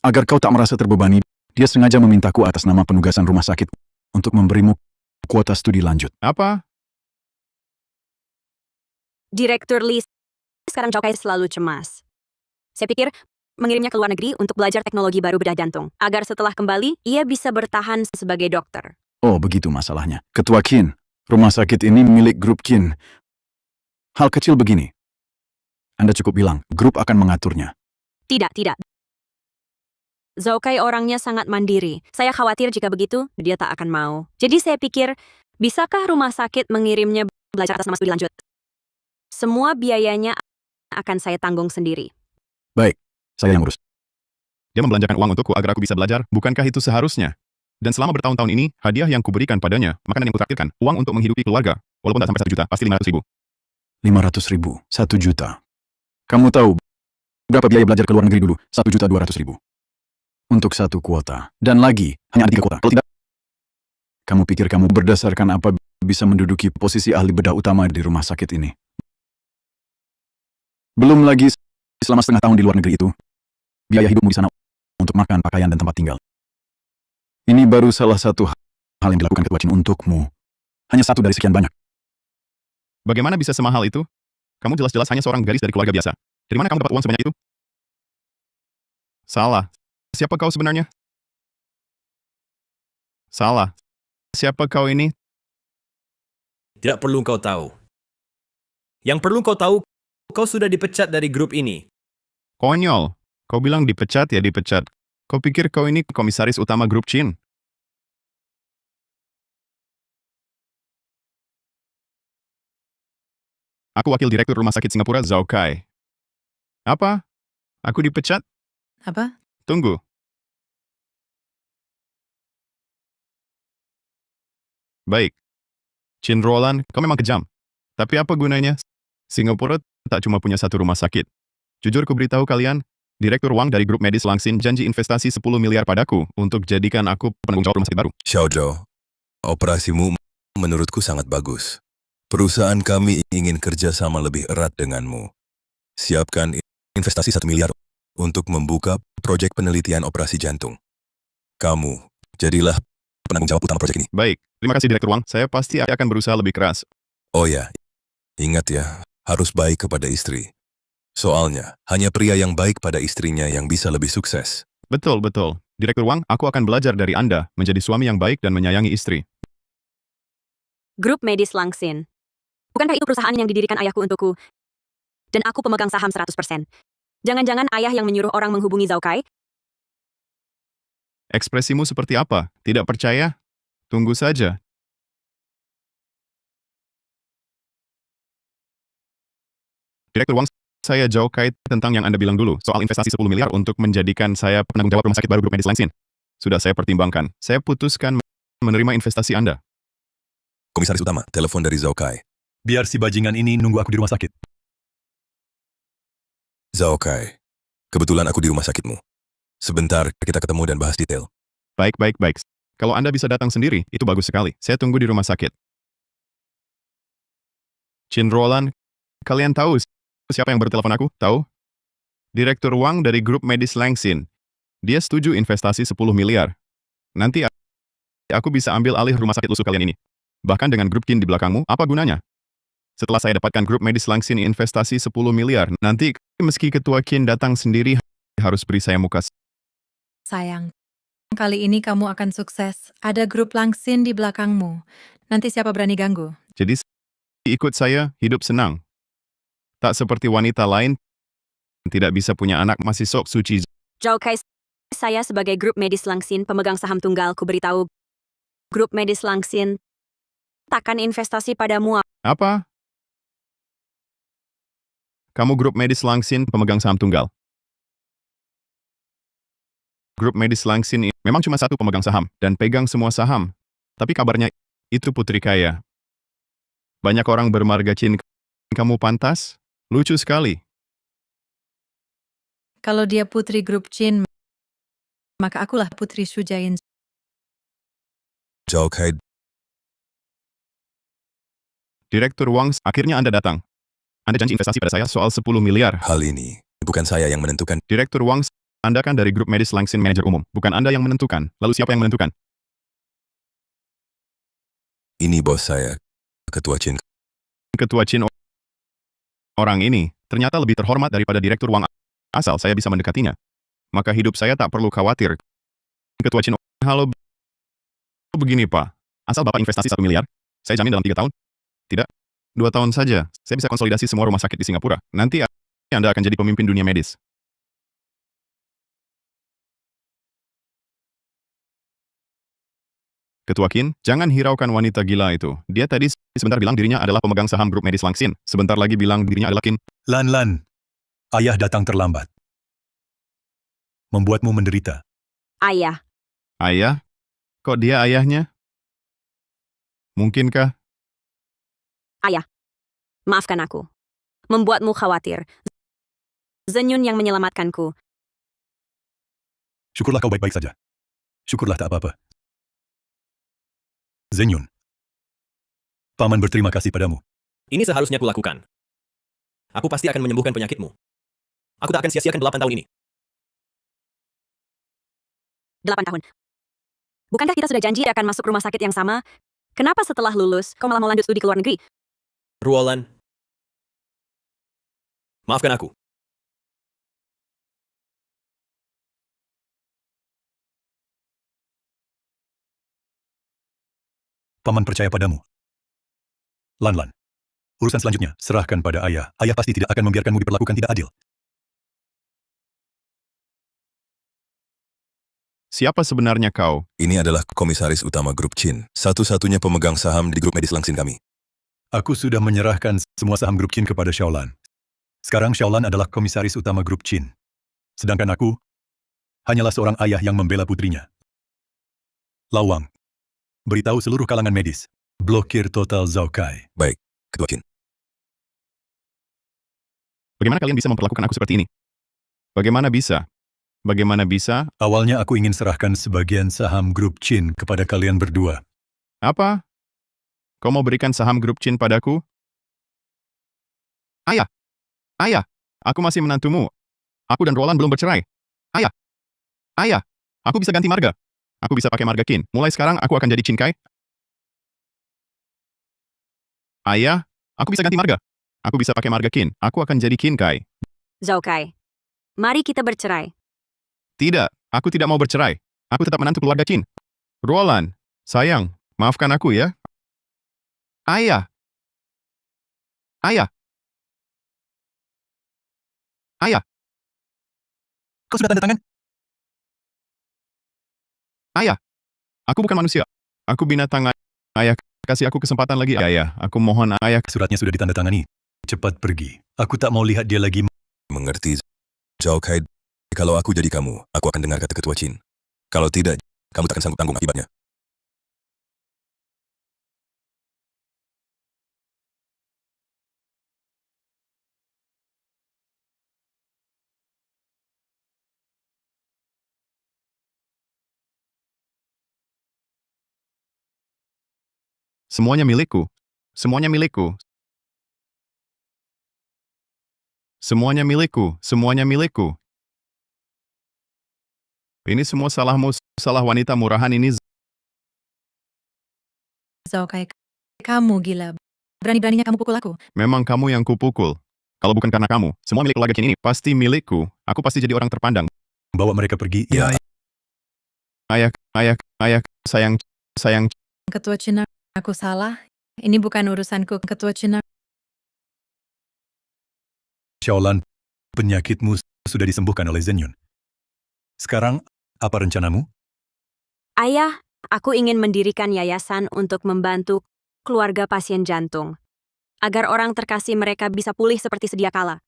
agar kau tak merasa terbebani, dia sengaja memintaku atas nama penugasan rumah sakit untuk memberimu kuota studi lanjut. Apa? Direktur Lee, sekarang Zhao Kai selalu cemas. Saya pikir mengirimnya ke luar negeri untuk belajar teknologi baru bedah jantung, agar setelah kembali, ia bisa bertahan sebagai dokter. Oh, begitu masalahnya. Ketua Qin, rumah sakit ini milik grup Qin. Hal kecil begini. Anda cukup bilang, grup akan mengaturnya. Tidak, tidak. Zhao Kai orangnya sangat mandiri. Saya khawatir jika begitu, dia tak akan mau. Jadi saya pikir, bisakah rumah sakit mengirimnya belajar atas nama studi lanjut? Semua biayanya akan saya tanggung sendiri. Baik, saya yang urus. Dia membelanjakan uang untukku agar aku bisa belajar, bukankah itu seharusnya? Dan selama bertahun-tahun ini, hadiah yang kuberikan padanya, makanan yang kutraktirkan, uang untuk menghidupi keluarga, walaupun tak sampai 1 juta, pasti 500.000. 500.000, 1 juta. Kamu tahu berapa biaya belajar ke luar negeri dulu? 1.200.000. Untuk 1 kuota. Dan lagi, hanya ada 3 kuota. Kalau tidak, kamu pikir kamu berdasarkan apa bisa menduduki posisi ahli bedah utama di rumah sakit ini? Belum lagi selama setengah tahun di luar negeri itu, biaya hidupmu di sana untuk makan, pakaian, dan tempat tinggal. Ini baru salah satu hal yang dilakukan Ketua Qin untukmu. Hanya satu dari sekian banyak. Bagaimana bisa semahal itu? Kamu jelas-jelas hanya seorang gadis dari keluarga biasa. Dari mana kamu dapat uang sebanyak itu? Salah. Siapa kau sebenarnya? Salah. Siapa kau ini? Tidak perlu kau tahu. Yang perlu kau tahu, kau sudah dipecat dari grup ini. Konyol. Kau bilang dipecat ya dipecat. Kau pikir kau ini komisaris utama grup Qin? Aku wakil direktur rumah sakit Singapura, Zhao Kai. Apa? Aku dipecat? Apa? Tunggu. Baik. Chin Ruolan, kau memang kejam. Tapi apa gunanya? Singapura tak cuma punya 1 rumah sakit. Jujur ku beritahu kalian, Direktur Wang dari grup medis Langsin janji investasi 10 miliar padaku untuk jadikan aku penanggung jawab rumah sakit baru. Xiao Zhou, operasimu menurutku sangat bagus. Perusahaan kami ingin kerja sama lebih erat denganmu. Siapkan investasi 1 miliar untuk membuka proyek penelitian operasi jantung. Kamu, jadilah penanggung jawab utama proyek ini. Baik, terima kasih Direktur Wang. Saya pasti akan berusaha lebih keras. Oh ya, ingat ya, harus baik kepada istri. Soalnya, hanya pria yang baik pada istrinya yang bisa lebih sukses. Betul, betul. Direktur Wang, aku akan belajar dari Anda menjadi suami yang baik dan menyayangi istri. Grup medis Langsin. Bukankah itu perusahaan yang didirikan ayahku untukku? Dan aku pemegang saham 100%. Jangan-jangan ayah yang menyuruh orang menghubungi Zhao Kai? Ekspresimu seperti apa? Tidak percaya? Tunggu saja. Direktur Wang, saya Zhao Kai tentang yang Anda bilang dulu soal investasi 10 miliar untuk menjadikan saya penanggung jawab rumah sakit baru grup medis Langsin. Sudah saya pertimbangkan. Saya putuskan menerima investasi Anda. Komisaris utama, telepon dari Zhao Kai. Biar si bajingan ini nunggu aku di rumah sakit. Zhao Kai, kebetulan aku di rumah sakitmu. Sebentar, kita ketemu dan bahas detail. Baik, baik, baik. Kalau Anda bisa datang sendiri, itu bagus sekali. Saya tunggu di rumah sakit. Chin Roland, kalian tahu siapa yang bertelepon aku? Tahu? Direktur Wang dari grup medis Langsin. Dia setuju investasi 10 miliar. Nanti aku bisa ambil alih rumah sakit lusuh kalian ini. Bahkan dengan grup Qin di belakangmu, apa gunanya? Setelah saya dapatkan grup medis Langsin investasi 10 miliar, nanti meski ketua Qin datang sendiri, harus beri saya muka. Sayang, kali ini kamu akan sukses. Ada grup Langsin di belakangmu. Nanti siapa berani ganggu? Jadi ikut saya, hidup senang. Tak seperti wanita lain, tidak bisa punya anak masih sok suci. Zhao Kai, saya sebagai grup medis Langsin pemegang saham tunggal ku beritahu. Grup medis Langsin takkan investasi padamu. Apa? Kamu grup medis Langsin pemegang saham tunggal. Grup medis Langsin memang cuma satu pemegang saham dan pegang semua saham. Tapi kabarnya itu putri kaya. Banyak orang bermarga Qin. Kamu pantas? Lucu sekali. Kalau dia putri grup Qin, maka akulah putri Shujain. Zhao Kai, Direktur Wang, akhirnya Anda datang. Anda janji investasi pada saya soal 10 miliar. hal ini bukan saya yang menentukan. Direktur Wang, Anda kan dari grup medis Langsin manajer umum. Bukan Anda yang menentukan. Lalu siapa yang menentukan? Ini bos saya, Ketua Qin. Ketua Qin. Orang ini ternyata lebih terhormat daripada Direktur Wang. Asal saya bisa mendekatinya, maka hidup saya tak perlu khawatir. Ketua Qin, halo. Begini Pak, asal Bapak investasi 1 miliar, saya jamin dalam 3 tahun. Tidak, 2 tahun saja, saya bisa konsolidasi semua rumah sakit di Singapura. Nanti Anda akan jadi pemimpin dunia medis. Ketua Qin, jangan hiraukan wanita gila itu. Dia tadi sebentar bilang dirinya adalah pemegang saham grup medis Langsin. Sebentar lagi bilang dirinya adalah Qin. Lan, ayah datang terlambat. Membuatmu menderita. Ayah, Ayah? Kok dia ayahnya? Mungkinkah? maafkan aku. Membuatmu khawatir. Zenyun yang menyelamatkanku. Syukurlah kau baik-baik saja. Syukurlah tak apa-apa. Zenyun. Paman berterima kasih padamu. Ini seharusnya kulakukan. Aku pasti akan menyembuhkan penyakitmu. Aku tak akan sia-siakan 8 tahun ini. 8 tahun. Bukankah kita sudah janji akan masuk rumah sakit yang sama? Kenapa setelah lulus, kau malah mau lanjut studi ke luar negeri? Ruolan, maafkan aku. Paman percaya padamu. Lan. Urusan selanjutnya, serahkan pada ayah. Ayah pasti tidak akan membiarkanmu diperlakukan tidak adil. Siapa sebenarnya kau? Ini adalah komisaris utama grup Qin, satu-satunya pemegang saham di grup medis Langsin kami. Aku sudah menyerahkan semua saham grup Qin kepada Xiaolan. Sekarang Xiaolan adalah komisaris utama grup Qin. Sedangkan aku hanyalah seorang ayah yang membela putrinya. Lawang, beritahu seluruh kalangan medis. Blokir total Zhao Kai. Baik, Ketua Qin. Bagaimana kalian bisa memperlakukan aku seperti ini? Bagaimana bisa? Bagaimana bisa? Awalnya aku ingin serahkan sebagian saham grup Qin kepada kalian berdua. Apa? Kau mau berikan saham grup Qin padaku? Ayah! Ayah! Aku masih menantumu. Aku dan Roland belum bercerai. Ayah. Ayah. Aku bisa ganti marga. Aku bisa pakai marga Qin. Mulai sekarang aku akan jadi Qin Kai. Ayah. Aku bisa ganti marga. Aku bisa pakai marga Qin. Aku akan jadi Qin Kai. Zhao Kai, mari kita bercerai. Tidak. Aku tidak mau bercerai. Aku tetap menantu keluarga Qin. Roland. Sayang. Maafkan aku ya. Ayah. Ayah. Ayah. Kau sudah tanda tangan? Ayah. Aku bukan manusia. Aku binatang. Ayah, kasih aku kesempatan lagi. Ayah, aku mohon ayah. Suratnya sudah ditandatangani. Cepat pergi. Aku tak mau lihat dia lagi. Mengerti, Zhao Kai. Kalau aku jadi kamu, aku akan dengar kata ketua Qin. Kalau tidak, kamu takkan sanggup tanggung akibatnya. Semuanya milikku. Semuanya milikku. Semuanya milikku. Semuanya milikku. Ini semua salahmu, salah wanita murahan ini. Zhao Kai, kamu gila. Berani-beraninya kamu pukul aku. Memang kamu yang kupukul. Kalau bukan karena kamu, semua milik keluarga Qin ini pasti milikku. Aku pasti jadi orang terpandang. Bawa mereka pergi. Ya, Ayah, ayah, sayang. Ketua Cina, aku salah. Ini bukan urusanku, Ketua Cina. Xiaolan, penyakitmu sudah disembuhkan oleh Zhen Yun. Sekarang, apa rencanamu? Ayah, aku ingin mendirikan yayasan untuk membantu keluarga pasien jantung. Agar orang terkasih mereka bisa pulih seperti sedia kala.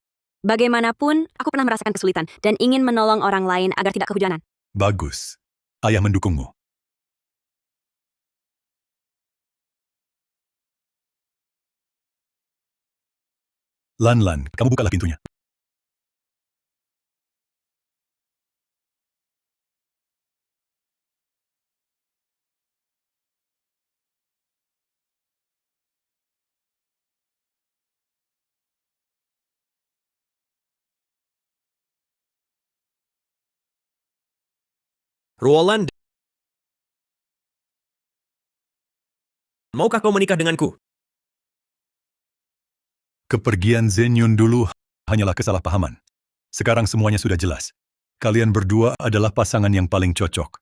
Bagaimanapun, aku pernah merasakan kesulitan dan ingin menolong orang lain agar tidak kehujanan. Bagus. Ayah mendukungmu. Lan, kamu bukalah pintunya. Roland, maukah kau menikah denganku? Kepergian Zhen Yun dulu hanyalah kesalahpahaman. Sekarang semuanya sudah jelas. Kalian berdua adalah pasangan yang paling cocok.